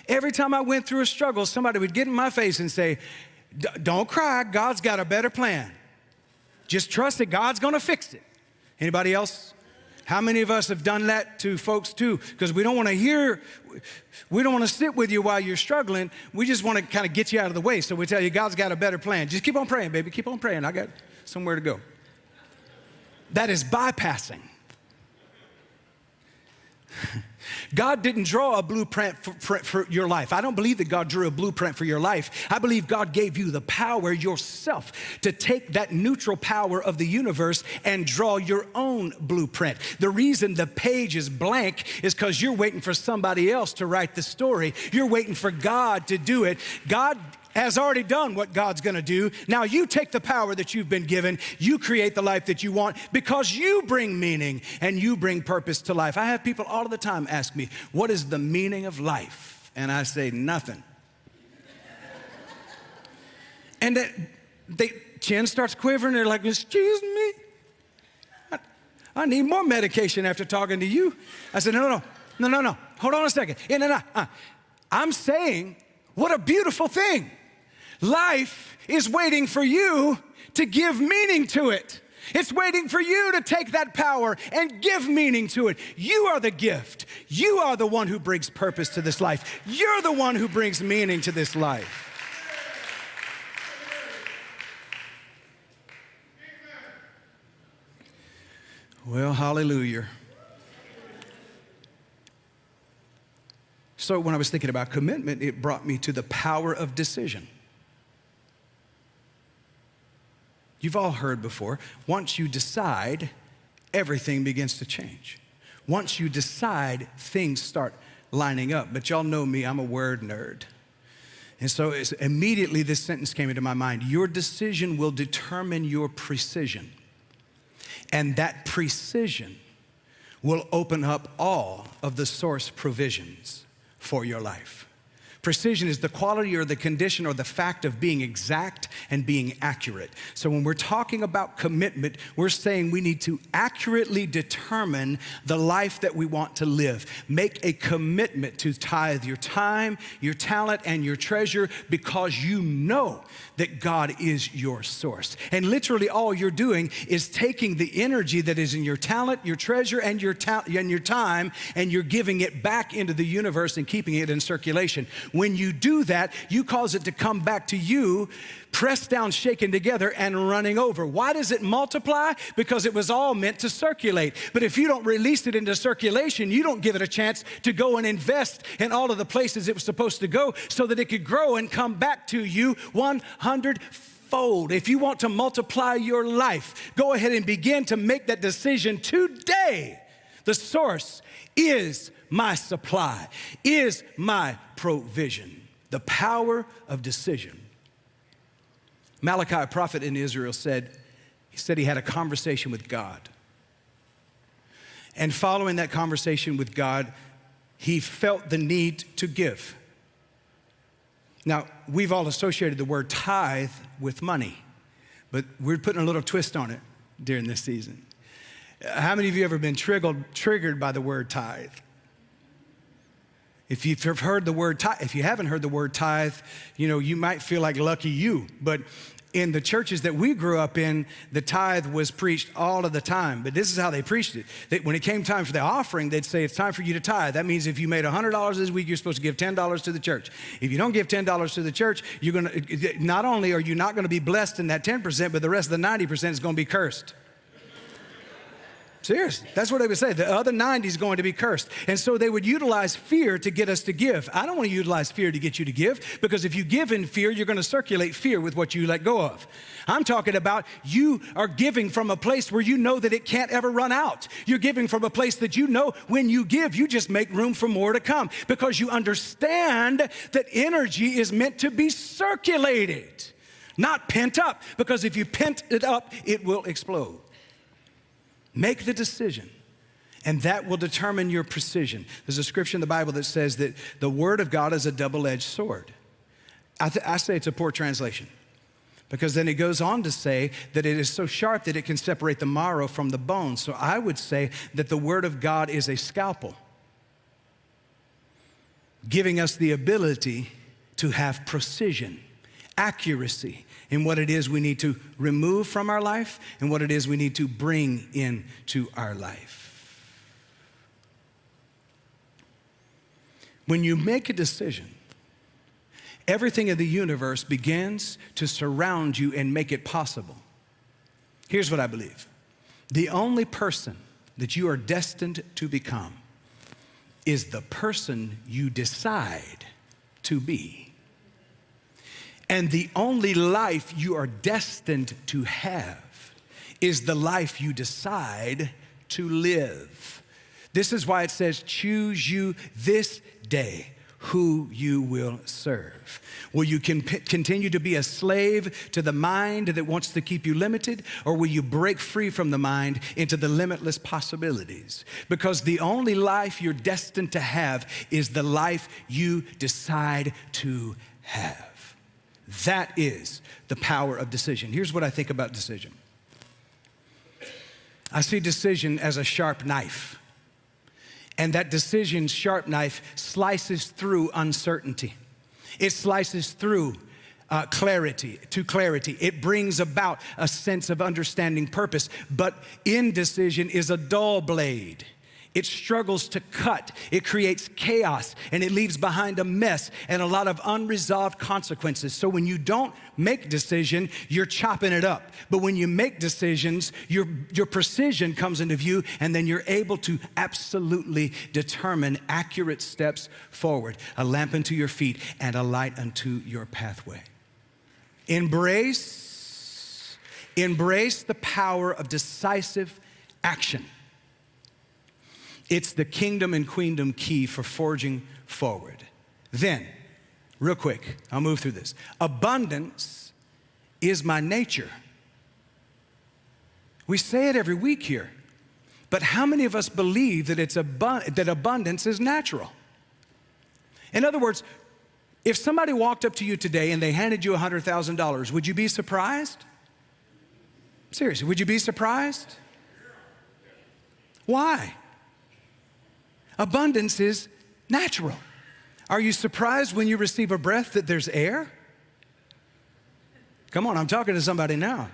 Speaker 12: Every time I went through a struggle, somebody would get in my face and say, don't cry, God's got a better plan. Just trust that God's gonna fix it. Anybody else? How many of us have done that to folks too? Because we don't want to sit with you while you're struggling. We just want to kind of get you out of the way. So we tell you, God's got a better plan. Just keep on praying, baby, keep on praying. I got somewhere to go. That is bypassing. God didn't draw a blueprint for your life. I don't believe that God drew a blueprint for your life. I believe God gave you the power yourself to take that neutral power of the universe and draw your own blueprint. The reason the page is blank is because you're waiting for somebody else to write the story. You're waiting for God to do it. God has already done what God's gonna do. Now you take the power that you've been given, you create the life that you want because you bring meaning and you bring purpose to life. I have people all the time ask me, what is the meaning of life? And I say, nothing. And they chin starts quivering, they're like, excuse me? I need more medication after talking to you. I said, no, hold on a second. I'm saying, what a beautiful thing. Life is waiting for you to give meaning to it. It's waiting for you to take that power and give meaning to it. You are the gift. You are the one who brings purpose to this life. You're the one who brings meaning to this life. Well, hallelujah. So when I was thinking about commitment, it brought me to the power of decision. You've all heard before, once you decide, everything begins to change. Once you decide, things start lining up. But y'all know me, I'm a word nerd. And so immediately this sentence came into my mind. Your decision will determine your precision. And that precision will open up all of the source provisions for your life. Precision is the quality or the condition or the fact of being exact and being accurate. So when we're talking about commitment, we're saying we need to accurately determine the life that we want to live. Make a commitment to tithe your time, your talent, and your treasure because you know that God is your source. And literally all you're doing is taking the energy that is in your talent, your treasure, and your time, and you're giving it back into the universe and keeping it in circulation. When you do that, you cause it to come back to you, pressed down, shaken together, and running over. Why does it multiply? Because it was all meant to circulate. But if you don't release it into circulation, you don't give it a chance to go and invest in all of the places it was supposed to go so that it could grow and come back to you 100-fold. If you want to multiply your life, go ahead and begin to make that decision today. The source is my supply, is my provision. The power of decision. Malachi, a prophet in Israel, said he had a conversation with God. And following that conversation with God, he felt the need to give. Now, we've all associated the word tithe with money, but we're putting a little twist on it during this season. How many of you ever been triggered by the word tithe? If you've heard the word tithe, if you haven't heard the word tithe, you might feel like lucky you. But in the churches that we grew up in, the tithe was preached all of the time. But this is how they preached it. When it came time for the offering, they'd say, it's time for you to tithe. That means if you made $100 this week, you're supposed to give $10 to the church. If you don't give $10 to the church, not only are you not going to be blessed in that 10%, but the rest of the 90% is going to be cursed. Seriously, that's what they would say. The other 90 is going to be cursed. And so they would utilize fear to get us to give. I don't want to utilize fear to get you to give, because if you give in fear, you're going to circulate fear with what you let go of. I'm talking about you are giving from a place where you know that it can't ever run out. You're giving from a place that you know when you give, you just make room for more to come, because you understand that energy is meant to be circulated, not pent up, because if you pent it up, it will explode. Make the decision, and that will determine your precision. There's a scripture in the Bible that says that the word of God is a double-edged sword. I say it's a poor translation, because then it goes on to say that it is so sharp that it can separate the marrow from the bone. So I would say that the word of God is a scalpel, giving us the ability to have precision, accuracy in what it is we need to remove from our life and what it is we need to bring into our life. When you make a decision, everything in the universe begins to surround you and make it possible. Here's what I believe. The only person that you are destined to become is the person you decide to be. And the only life you are destined to have is the life you decide to live. This is why it says, choose you this day who you will serve. Will you continue to be a slave to the mind that wants to keep you limited, or will you break free from the mind into the limitless possibilities? Because the only life you're destined to have is the life you decide to have. That is the power of decision. Here's what I think about decision. I see decision as a sharp knife. And that decision's sharp knife slices through uncertainty. It slices through clarity. It brings about a sense of understanding purpose. But indecision is a dull blade. It struggles to cut. It creates chaos, and it leaves behind a mess and a lot of unresolved consequences. So when you don't make decision, you're chopping it up. But when you make decisions, your precision comes into view, and then you're able to absolutely determine accurate steps forward, a lamp unto your feet and a light unto your pathway. Embrace the power of decisive action. It's the kingdom and queendom key for forging forward. Then, real quick, I'll move through this. Abundance is my nature. We say it every week here, but how many of us believe that that abundance is natural? In other words, if somebody walked up to you today and they handed you $100,000, would you be surprised? Seriously, would you be surprised? Why? Abundance is natural. Are you surprised when you receive a breath that there's air? Come on, I'm talking to somebody now.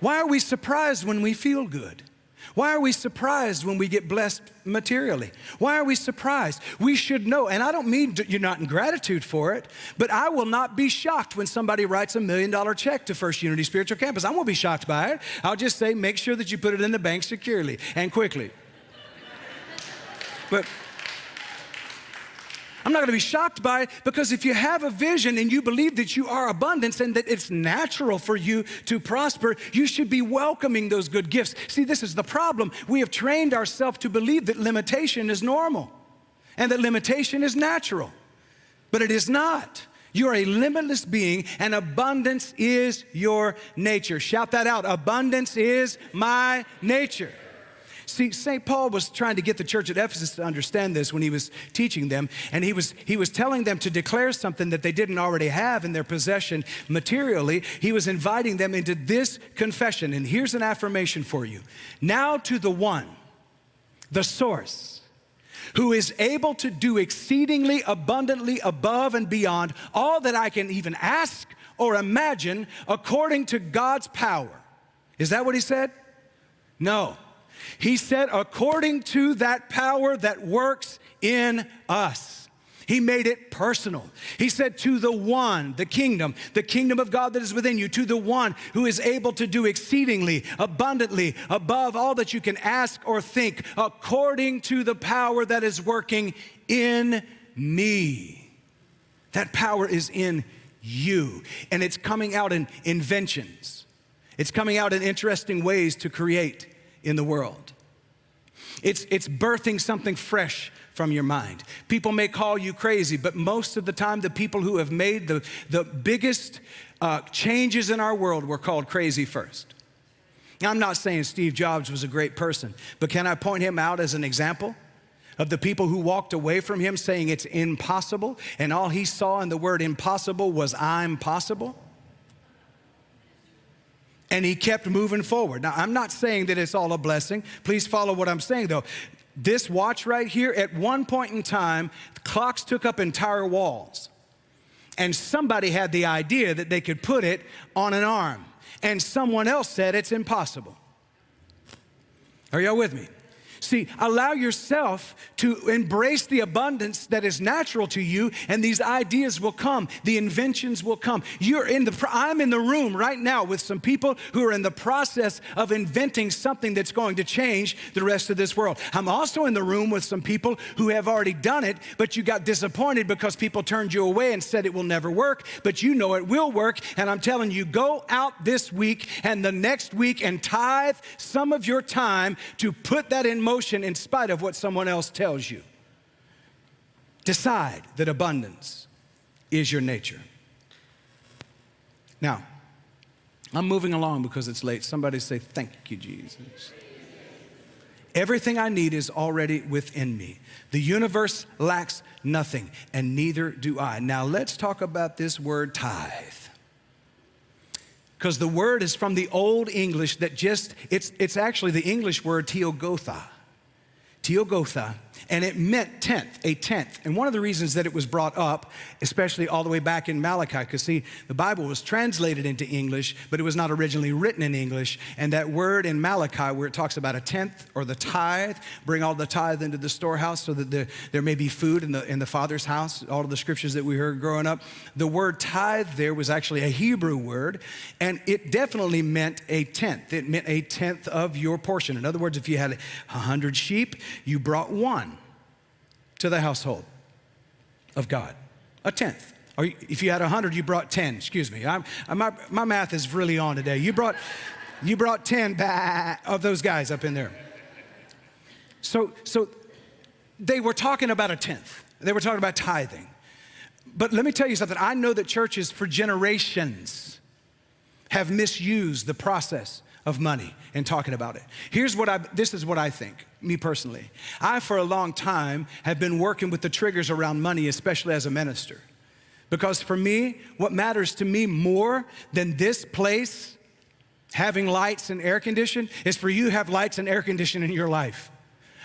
Speaker 12: Why are we surprised when we feel good? Why are we surprised when we get blessed materially? Why are we surprised? We should know, and I don't mean you're not in gratitude for it, but I will not be shocked when somebody writes $1 million check to First Unity Spiritual Campus. I won't be shocked by it. I'll just say, make sure that you put it in the bank securely and quickly. But I'm not going to be shocked by it, because if you have a vision and you believe that you are abundance and that it's natural for you to prosper, you should be welcoming those good gifts. See, this is the problem. We have trained ourselves to believe that limitation is normal and that limitation is natural, but it is not. You are a limitless being, and abundance is your nature. Shout that out. Abundance is my nature. See, St. Paul was trying to get the church at Ephesus to understand this when he was teaching them, and he was telling them to declare something that they didn't already have in their possession materially. He was inviting them into this confession, and here's an affirmation for you. Now to the one, the source, who is able to do exceedingly abundantly above and beyond all that I can even ask or imagine, according to God's power. Is that what he said? No. He said, according to that power that works in us. He made it personal. He said, to the one, the kingdom of God that is within you, to the one who is able to do exceedingly, abundantly, above all that you can ask or think, according to the power that is working in me. That power is in you, and it's coming out in inventions. It's coming out in interesting ways to create in the world. It's birthing something fresh from your mind. People may call you crazy, but most of the time the people who have made the biggest changes in our world were called crazy first. Now, I'm not saying Steve Jobs was a great person, but can I point him out as an example of the people who walked away from him saying it's impossible, and all he saw in the word impossible was I'm possible? And he kept moving forward. Now, I'm not saying that it's all a blessing. Please follow what I'm saying, though. This watch right here, at one point in time, clocks took up entire walls. And somebody had the idea that they could put it on an arm. And someone else said it's impossible. Are y'all with me? See, allow yourself to embrace the abundance that is natural to you, and these ideas will come. The inventions will come. I'm in the room right now with some people who are in the process of inventing something that's going to change the rest of this world. I'm also in the room with some people who have already done it, but you got disappointed because people turned you away and said it will never work, but you know it will work. And I'm telling you, go out this week and the next week and tithe some of your time to put that in motion in spite of what someone else tells you. Decide that abundance is your nature. Now, I'm moving along because it's late. Somebody say, thank you, Jesus. Everything I need is already within me. The universe lacks nothing, and neither do I. Now, let's talk about this word tithe. Because the word is from the Old English that it's actually the English word teogotha. Teogotha, and it meant tenth, a tenth. And one of the reasons that it was brought up, especially all the way back in Malachi, because see, the Bible was translated into English, but it was not originally written in English. And that word in Malachi, where it talks about a tenth or the tithe, bring all the tithe into the storehouse so that there may be food in the Father's house, all of the scriptures that we heard growing up. The word tithe there was actually a Hebrew word, and it definitely meant a tenth. It meant a tenth of your portion. In other words, if you had 100 sheep, you brought one to the household of God, a tenth. Or if you had 100, you brought 10. Excuse me, my math is really on today. You brought 10 of those guys up in there. So they were talking about a tenth. They were talking about tithing. But let me tell you something. I know that churches for generations have misused the process of money and talking about it. This is what I think, me personally. I, for a long time, have been working with the triggers around money, especially as a minister. Because for me, what matters to me more than this place having lights and air conditioning is for you to have lights and air conditioning in your life.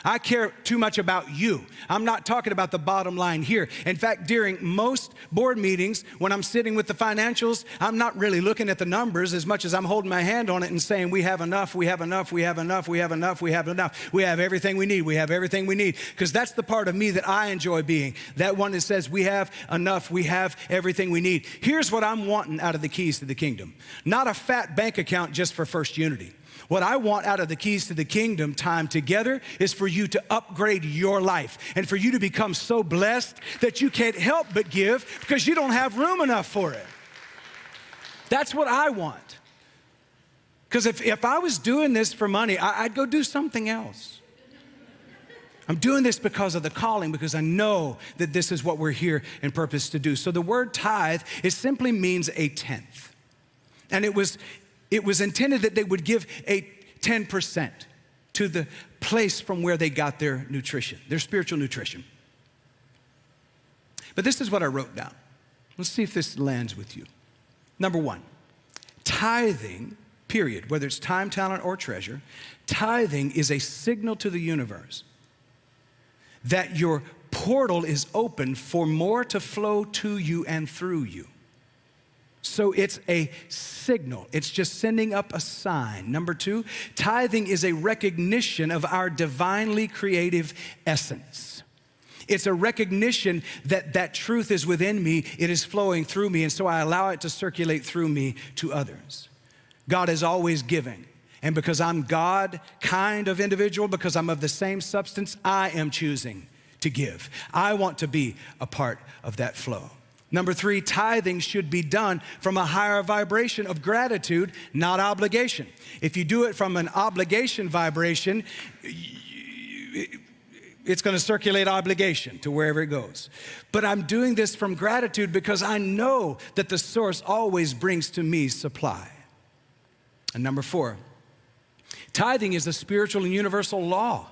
Speaker 12: I care too much about you. I'm not talking about the bottom line here. In fact, during most board meetings, when I'm sitting with the financials, I'm not really looking at the numbers as much as I'm holding my hand on it and saying, we have enough, we have enough, we have enough, we have enough, we have enough. We have everything we need, we have everything we need. Because that's the part of me that I enjoy being. That one that says we have enough, we have everything we need. Here's what I'm wanting out of the keys to the kingdom. Not a fat bank account just for First Unity. What I want out of the keys to the kingdom time together is for you to upgrade your life and for you to become so blessed that you can't help but give because you don't have room enough for it. That's what I want. Because if I was doing this for money, I'd go do something else. I'm doing this because of the calling, because I know that this is what we're here and purpose to do. So the word tithe, it simply means a tenth. And it was intended that they would give a 10% to the place from where they got their nutrition, their spiritual nutrition. But this is what I wrote down. Let's see if this lands with you. Number one, tithing, period, whether it's time, talent, or treasure, tithing is a signal to the universe that your portal is open for more to flow to you and through you. So it's a signal. It's just sending up a sign. Number two, tithing is a recognition of our divinely creative essence. It's a recognition that that truth is within me. It is flowing through me, and so I allow it to circulate through me to others. God is always giving. And because I'm God kind of individual, because I'm of the same substance, I am choosing to give. I want to be a part of that flow. Number three, tithing should be done from a higher vibration of gratitude, not obligation. If you do it from an obligation vibration, it's going to circulate obligation to wherever it goes. But I'm doing this from gratitude because I know that the source always brings to me supply. And number four, tithing is a spiritual and universal law.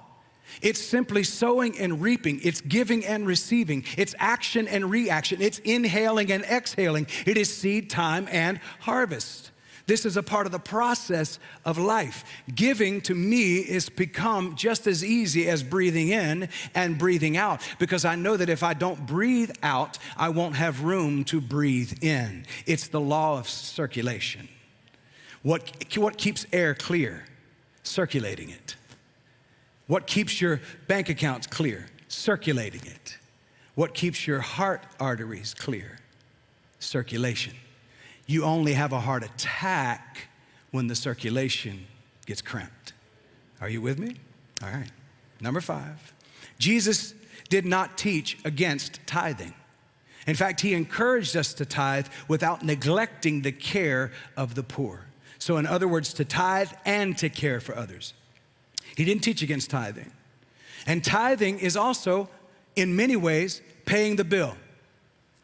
Speaker 12: It's simply sowing and reaping. It's giving and receiving. It's action and reaction. It's inhaling and exhaling. It is seed time and harvest. This is a part of the process of life. Giving to me has become just as easy as breathing in and breathing out, because I know that if I don't breathe out, I won't have room to breathe in. It's the law of circulation. What keeps air clear? Circulating it. What keeps your bank accounts clear? Circulating it. What keeps your heart arteries clear? Circulation. You only have a heart attack when the circulation gets cramped. Are you with me? All right. Number five, Jesus did not teach against tithing. In fact, he encouraged us to tithe without neglecting the care of the poor. So in other words, to tithe and to care for others. He didn't teach against tithing. And tithing is also, in many ways, paying the bill.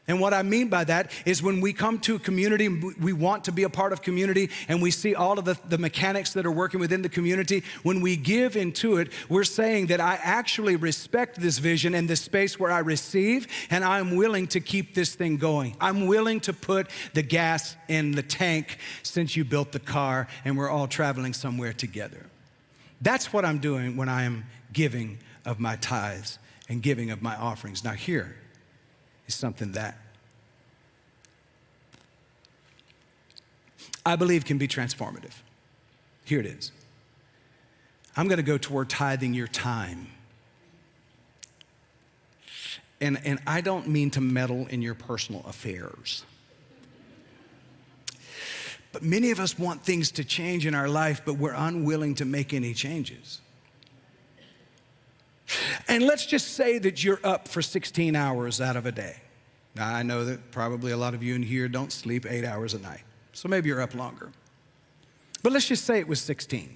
Speaker 12: And what I mean by that is when we come to a community, we want to be a part of community, and we see all of the mechanics that are working within the community. When we give into it, we're saying that I actually respect this vision and this space where I receive, and I'm willing to keep this thing going. I'm willing to put the gas in the tank since you built the car and we're all traveling somewhere together. That's what I'm doing when I am giving of my tithes and giving of my offerings. Now here is something that I believe can be transformative. Here it is. I'm going to go toward tithing your time. And I don't mean to meddle in your personal affairs. But many of us want things to change in our life, but we're unwilling to make any changes. And let's just say that you're up for 16 hours out of a day. Now, I know that probably a lot of you in here don't sleep 8 hours a night, so maybe you're up longer. But let's just say it was 16.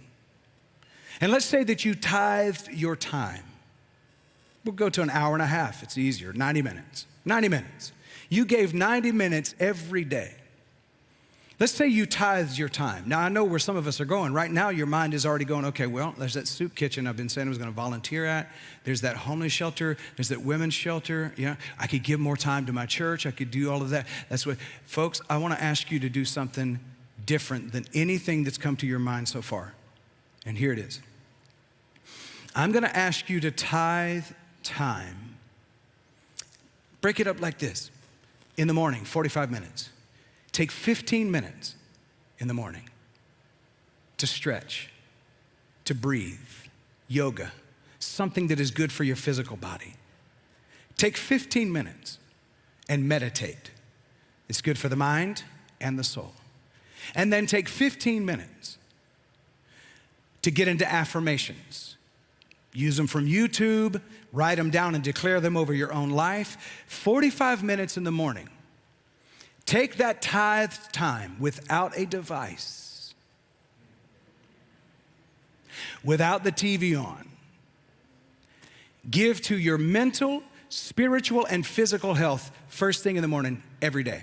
Speaker 12: And let's say that you tithed your time. We'll go to an hour and a half. It's easier, 90 minutes. 90 minutes. You gave 90 minutes every day. Let's say you tithed your time. Now, I know where some of us are going. Right now, your mind is already going, okay, well, there's that soup kitchen I've been saying I was going to volunteer at. There's that homeless shelter. There's that women's shelter. Yeah, I could give more time to my church. I could do all of that. That's what, folks, I want to ask you to do something different than anything that's come to your mind so far. And here it is. I'm going to ask you to tithe time. Break it up like this. In the morning, 45 minutes. Take 15 minutes in the morning to stretch, to breathe, yoga, something that is good for your physical body. Take 15 minutes and meditate. It's good for the mind and the soul. And then take 15 minutes to get into affirmations. Use them from YouTube, write them down and declare them over your own life. 45 minutes in the morning. Take that tithe time without a device, without the TV on. Give to your mental, spiritual, and physical health first thing in the morning every day.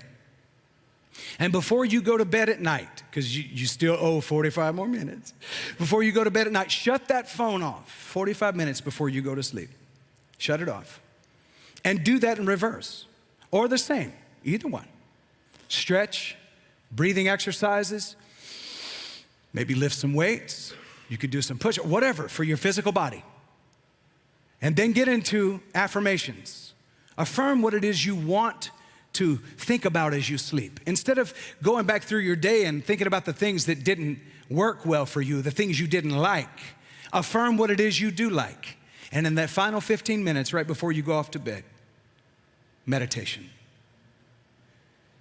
Speaker 12: And before you go to bed at night, because you still owe 45 more minutes, before you go to bed at night, shut that phone off 45 minutes before you go to sleep. Shut it off. And do that in reverse, or the same, either one. Stretch, breathing exercises, maybe lift some weights. You could do some push-ups, whatever, for your physical body. And then get into affirmations. Affirm what it is you want to think about as you sleep. Instead of going back through your day and thinking about the things that didn't work well for you, the things you didn't like, affirm what it is you do like. And in that final 15 minutes, right before you go off to bed, meditation.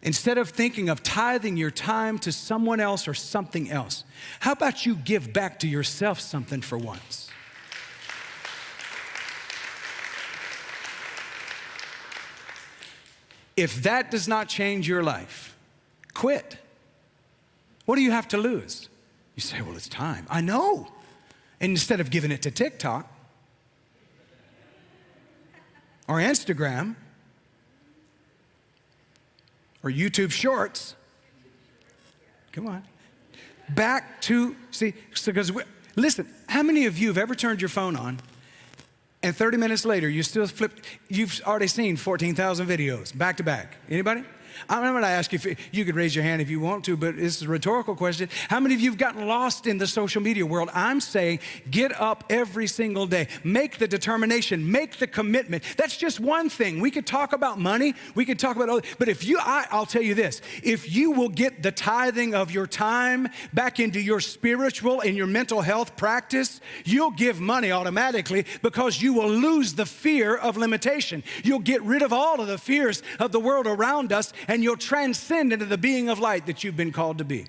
Speaker 12: Instead of thinking of tithing your time to someone else or something else, how about you give back to yourself something for once? If that does not change your life, quit. What do you have to lose? You say, well, it's time. I know. And instead of giving it to TikTok or Instagram or YouTube Shorts, come on, back to, because listen, how many of you have ever turned your phone on and 30 minutes later, you've already seen 14,000 videos back to back? Anybody? I'm going to ask you if you could raise your hand if you want to, but it's a rhetorical question. How many of you have gotten lost in the social media world? I'm saying get up every single day. Make the determination. Make the commitment. That's just one thing. We could talk about money. We could talk about other, but I'll tell you this. If you will get the tithing of your time back into your spiritual and your mental health practice, you'll give money automatically because you will lose the fear of limitation. You'll get rid of all of the fears of the world around us, and you'll transcend into the being of light that you've been called to be.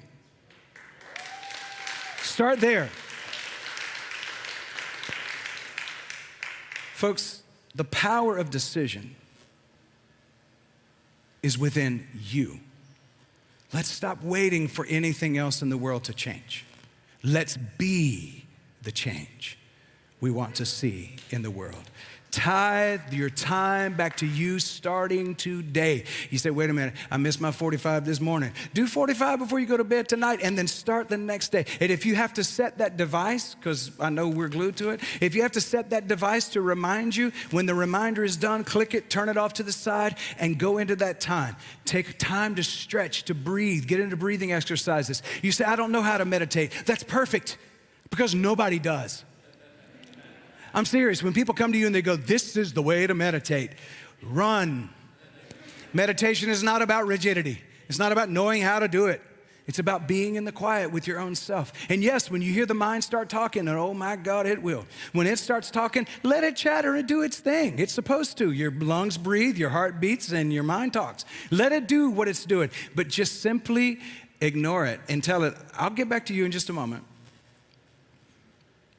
Speaker 12: Start there. Folks, the power of decision is within you. Let's stop waiting for anything else in the world to change. Let's be the change we want to see in the world. Tithe your time back to you starting today. You say, wait a minute, I missed my 45 this morning. Do 45 before you go to bed tonight and then start the next day. And if you have to set that device, because I know we're glued to it, if you have to set that device to remind you, when the reminder is done, click it, turn it off to the side, and go into that time. Take time to stretch, to breathe, get into breathing exercises. You say, I don't know how to meditate. That's perfect, because nobody does. I'm serious. When people come to you and they go, this is the way to meditate, run. Meditation is not about rigidity. It's not about knowing how to do it. It's about being in the quiet with your own self. And yes, when you hear the mind start talking, and oh my God, it will. When it starts talking, let it chatter and do its thing. It's supposed to. Your lungs breathe, your heart beats, and your mind talks. Let it do what it's doing. But just simply ignore it and tell it, I'll get back to you in just a moment.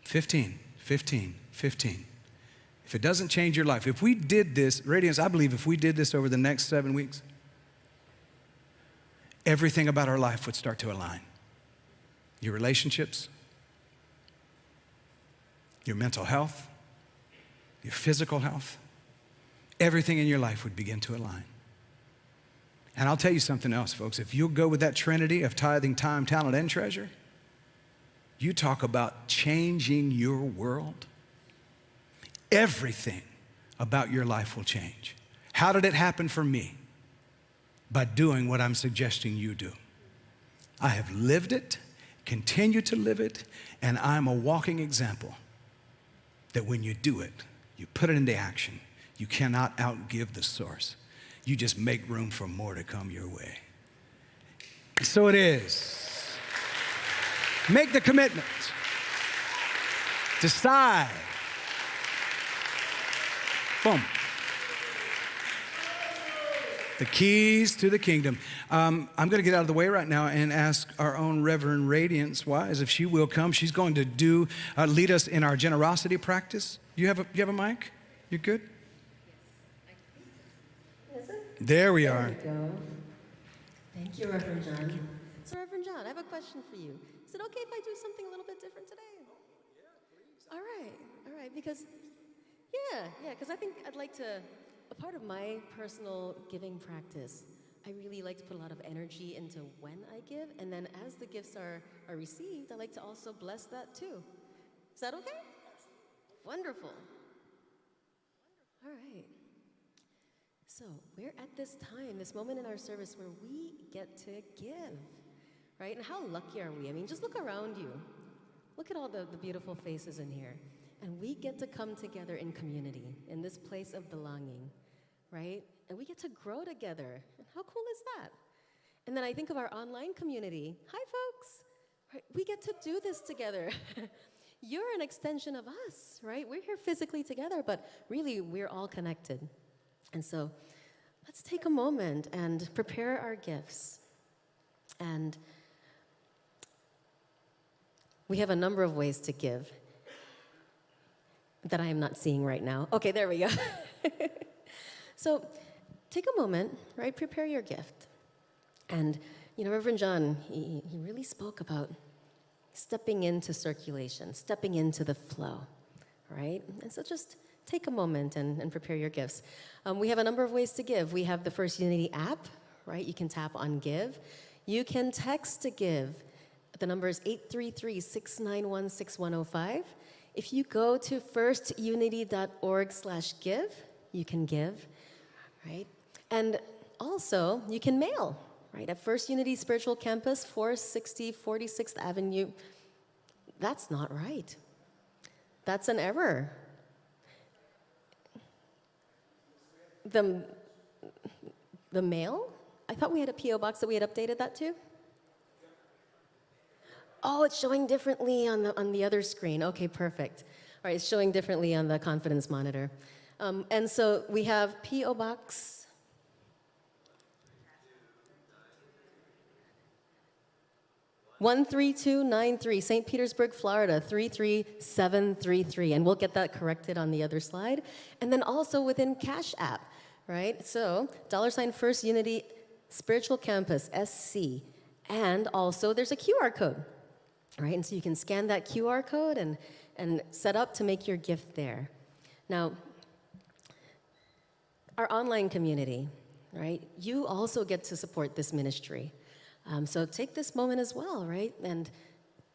Speaker 12: 15. If it doesn't change your life, if we did this, Radiance, I believe if we did this over the next 7 weeks, everything about our life would start to align. Your relationships, your mental health, your physical health, everything in your life would begin to align. And I'll tell you something else, folks. If you'll go with that trinity of tithing, time, talent, and treasure, you talk about changing your world. Everything about your life will change. How did it happen for me? By doing what I'm suggesting you do. I have lived it, continue to live it, and I'm a walking example that when you do it, you put it into action, you cannot outgive the source. You just make room for more to come your way. So it is. Make the commitment. Decide. Boom. The keys to the kingdom. I'm going to get out of the way right now and ask our own Reverend Radiance Wise if she will come. She's going to lead us in our generosity practice. You have a mic? You good? There we are.
Speaker 13: There we go. Thank you, Reverend John. So, Reverend John, I have a question for you. Is it okay if I do something a little bit different today? Yeah, please. All right, because, because I think I'd like to, a part of my personal giving practice, I really like to put a lot of energy into when I give, and then as the gifts are received, I like to also bless that too. Is that okay? Wonderful. All right. So we're at this time, this moment in our service where we get to give, right? And how lucky are we? I mean, just look around you. Look at all the beautiful faces in here. And we get to come together in community, in this place of belonging, right? And we get to grow together. And how cool is that? And then I think of our online community. Hi, folks. Right? We get to do this together. You're an extension of us, right? We're here physically together, but really we're all connected. And so let's take a moment and prepare our gifts. And we have a number of ways to give that I am not seeing right now. Okay, there we go. So take a moment, right? Prepare your gift. And, Reverend John, he really spoke about stepping into circulation, stepping into the flow, right? And so just take a moment and prepare your gifts. We have a number of ways to give. We have the First Unity app, right? You can tap on Give. You can text to give. The number is 833-691-6105. If you go to firstunity.org/give, you can give, right? And also, you can mail, right? At First Unity Spiritual Campus, 460 46th Avenue. That's not right. That's an error. The mail? I thought we had a P.O. box that we had updated that to. Oh, it's showing differently on the other screen. Okay, perfect. All right, it's showing differently on the confidence monitor. And so we have P.O. Box 13293, St. Petersburg, Florida, 33733. And we'll get that corrected on the other slide. And then also within Cash App, right? So, $ First Unity Spiritual Campus, SC. And also there's a QR code, right? And so you can scan that QR code and set up to make your gift there. Now, our online community, right? You also get to support this ministry. So take this moment as well, right? And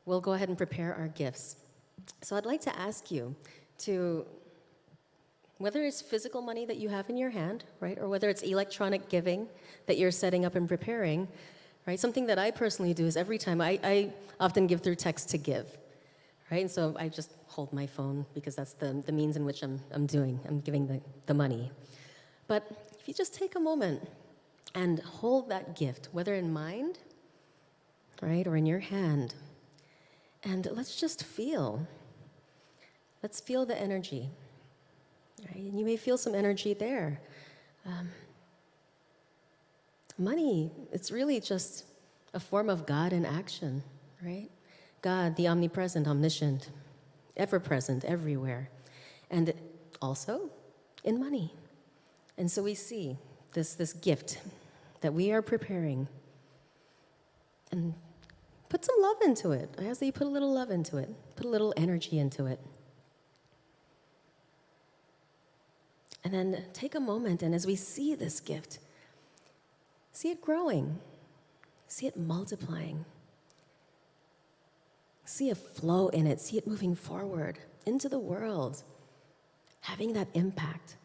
Speaker 13: we'll go ahead and prepare our gifts. So I'd like to ask you to, whether it's physical money that you have in your hand, right? Or whether it's electronic giving that you're setting up and preparing, right? Something that I personally do is every time, I often give through text to give, right? And so I just hold my phone because that's the means in which I'm giving the money. But if you just take a moment and hold that gift, whether in mind, right, or in your hand, and let's just feel. Let's feel the energy, right? And you may feel some energy there. Money, it's really just a form of God in action, right? God, the omnipresent, omniscient, ever-present, everywhere, and also in money. And so we see this gift that we are preparing, and put some love into it. I ask that you put a little love into it, put a little energy into it. And then take a moment, and as we see this gift, see it growing, see it multiplying, see a flow in it, see it moving forward into the world, having that impact.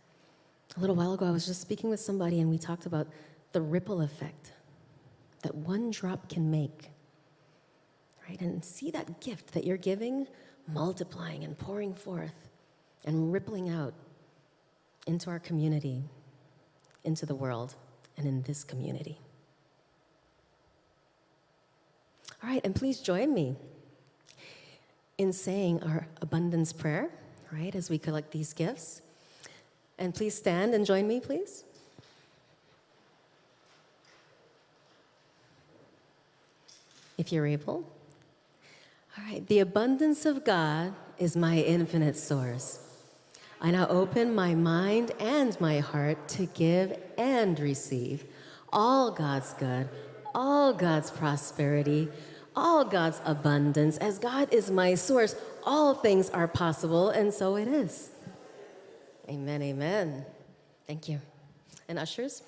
Speaker 13: A little while ago, I was just speaking with somebody, and we talked about the ripple effect that one drop can make, right? And see that gift that you're giving multiplying and pouring forth and rippling out into our community, into the world, and in this community. All right, and please join me in saying our abundance prayer, right, as we collect these gifts. And please stand and join me, please. If you're able. All right, the abundance of God is my infinite source. I now open my mind and my heart to give and receive all God's good, all God's prosperity, all God's abundance. As God is my source, all things are possible, and so it is. Amen, amen. Thank you. And ushers?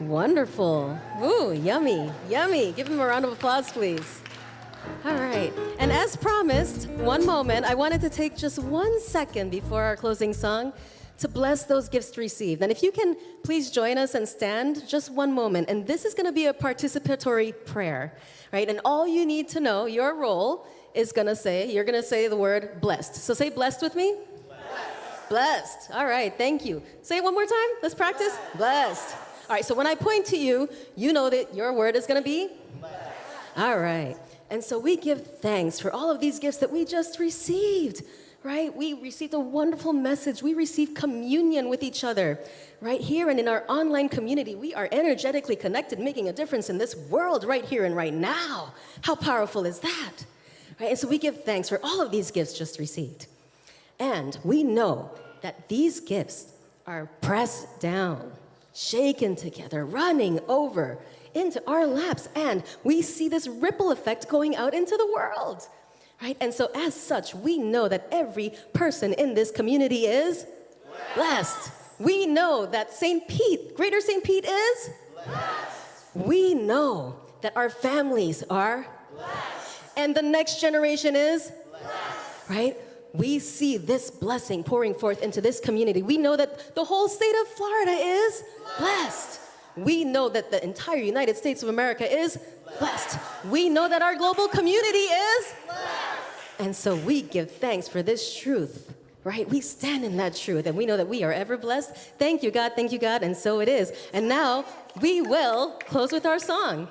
Speaker 13: Wonderful. Ooh, yummy, yummy. Give him a round of applause, please. All right. And as promised, one moment, I wanted to take just 1 second before our closing song to bless those gifts received. And if you can please join us and stand just one moment. And this is going to be a participatory prayer, right? And all you need to know, your role is going to say, you're going to say the word blessed. So say blessed with me. Blessed. Blessed. All right. Thank you. Say it one more time. Let's practice. Blessed. All right. So when I point to you, you know that your word is going to be blessed. All right. And so we give thanks for all of these gifts that we just received. right? We received a wonderful message. We received communion with each other, right here and in our online community. We are energetically connected, making a difference in this world right here and right now. How powerful is that? Right? And so we give thanks for all of these gifts just received. And we know that these gifts are pressed down, shaken together, running over into our laps. And we see this ripple effect going out into the world. Right? And so as such, we know that every person in this community is blessed. We know that St. Pete, Greater St. Pete is blessed. We know that our families are blessed. And the next generation is blessed. Right? We see this blessing pouring forth into this community. We know that the whole state of Florida is blessed. We know that the entire United States of America is blessed. We know that our global community is blessed. And so we give thanks for this truth, right? We stand in that truth, and we know that we are ever blessed. Thank you, God, and so it is. And now we will close with our song.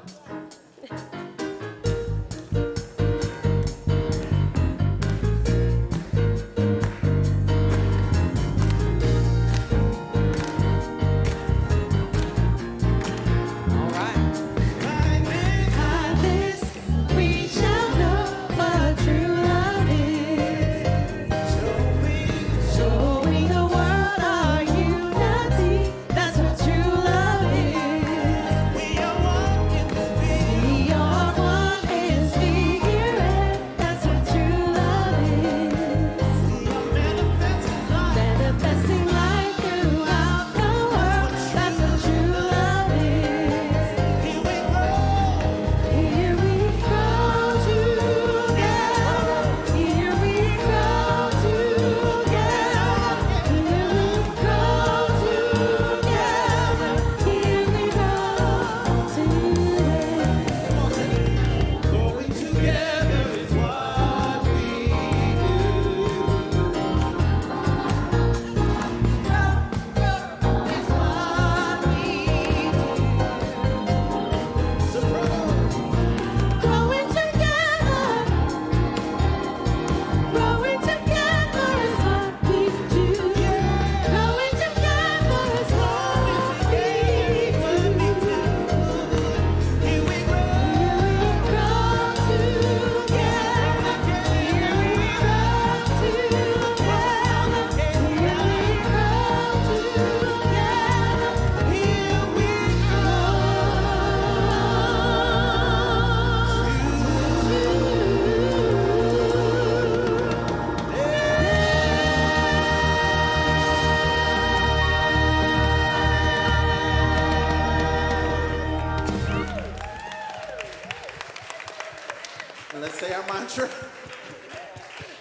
Speaker 14: Let's say our mantra.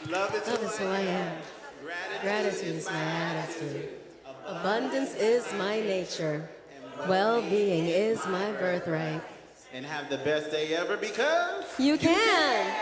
Speaker 14: Love is
Speaker 13: who I am. Gratitude is my attitude. Abundance is my nature. Well-being is my birthright.
Speaker 14: And have the best day ever because
Speaker 13: you can.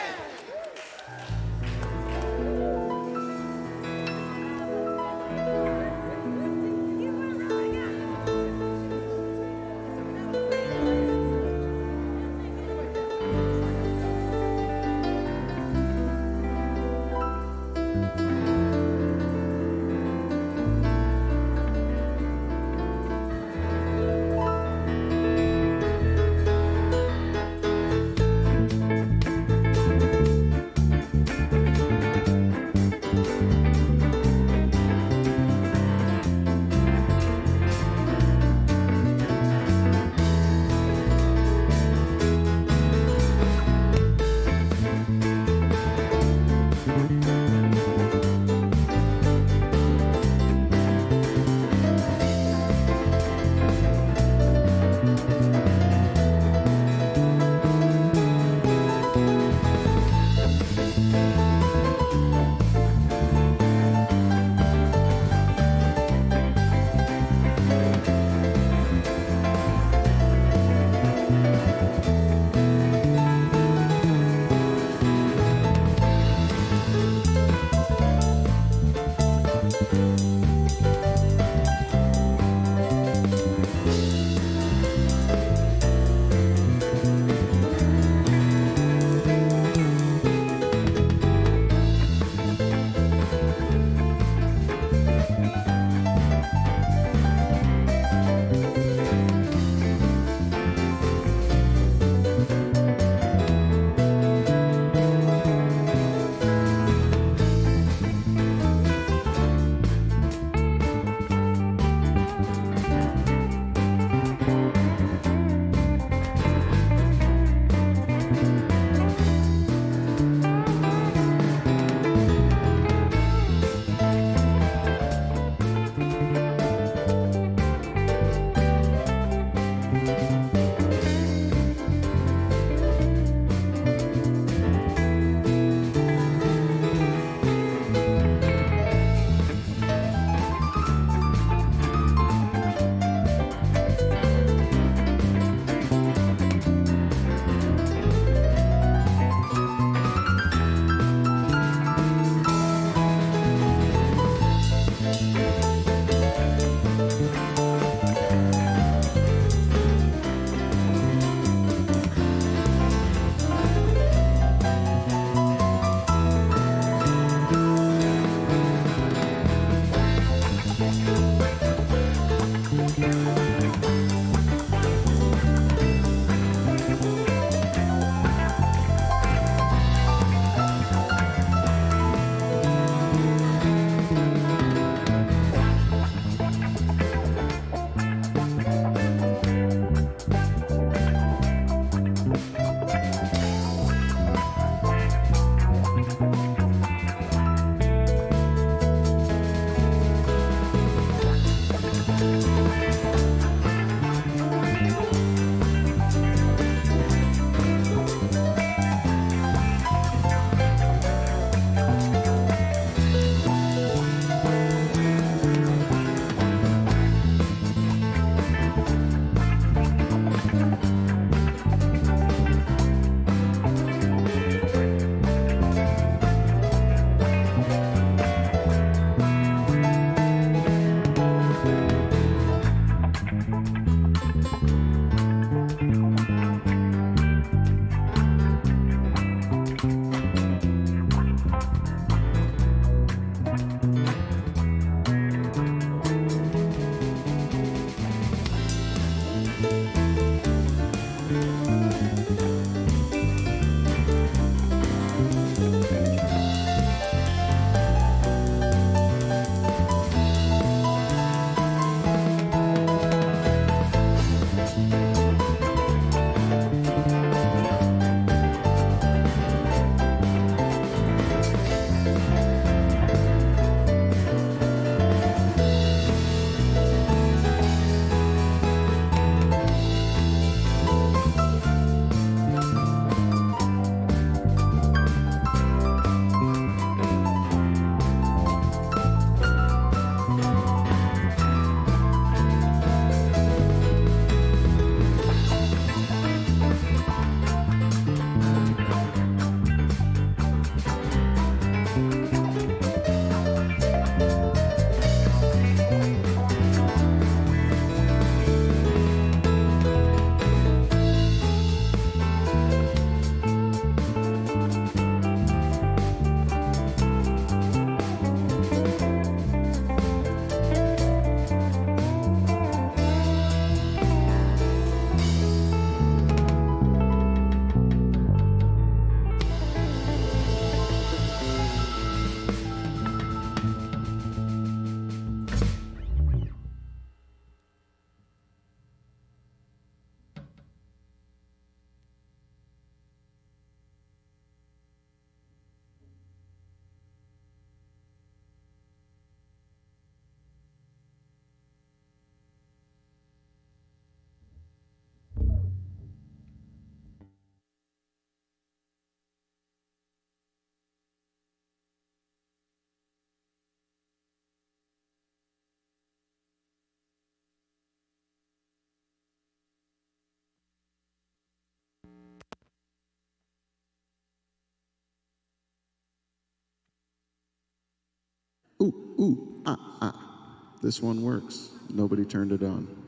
Speaker 15: This one works. Nobody turned it on.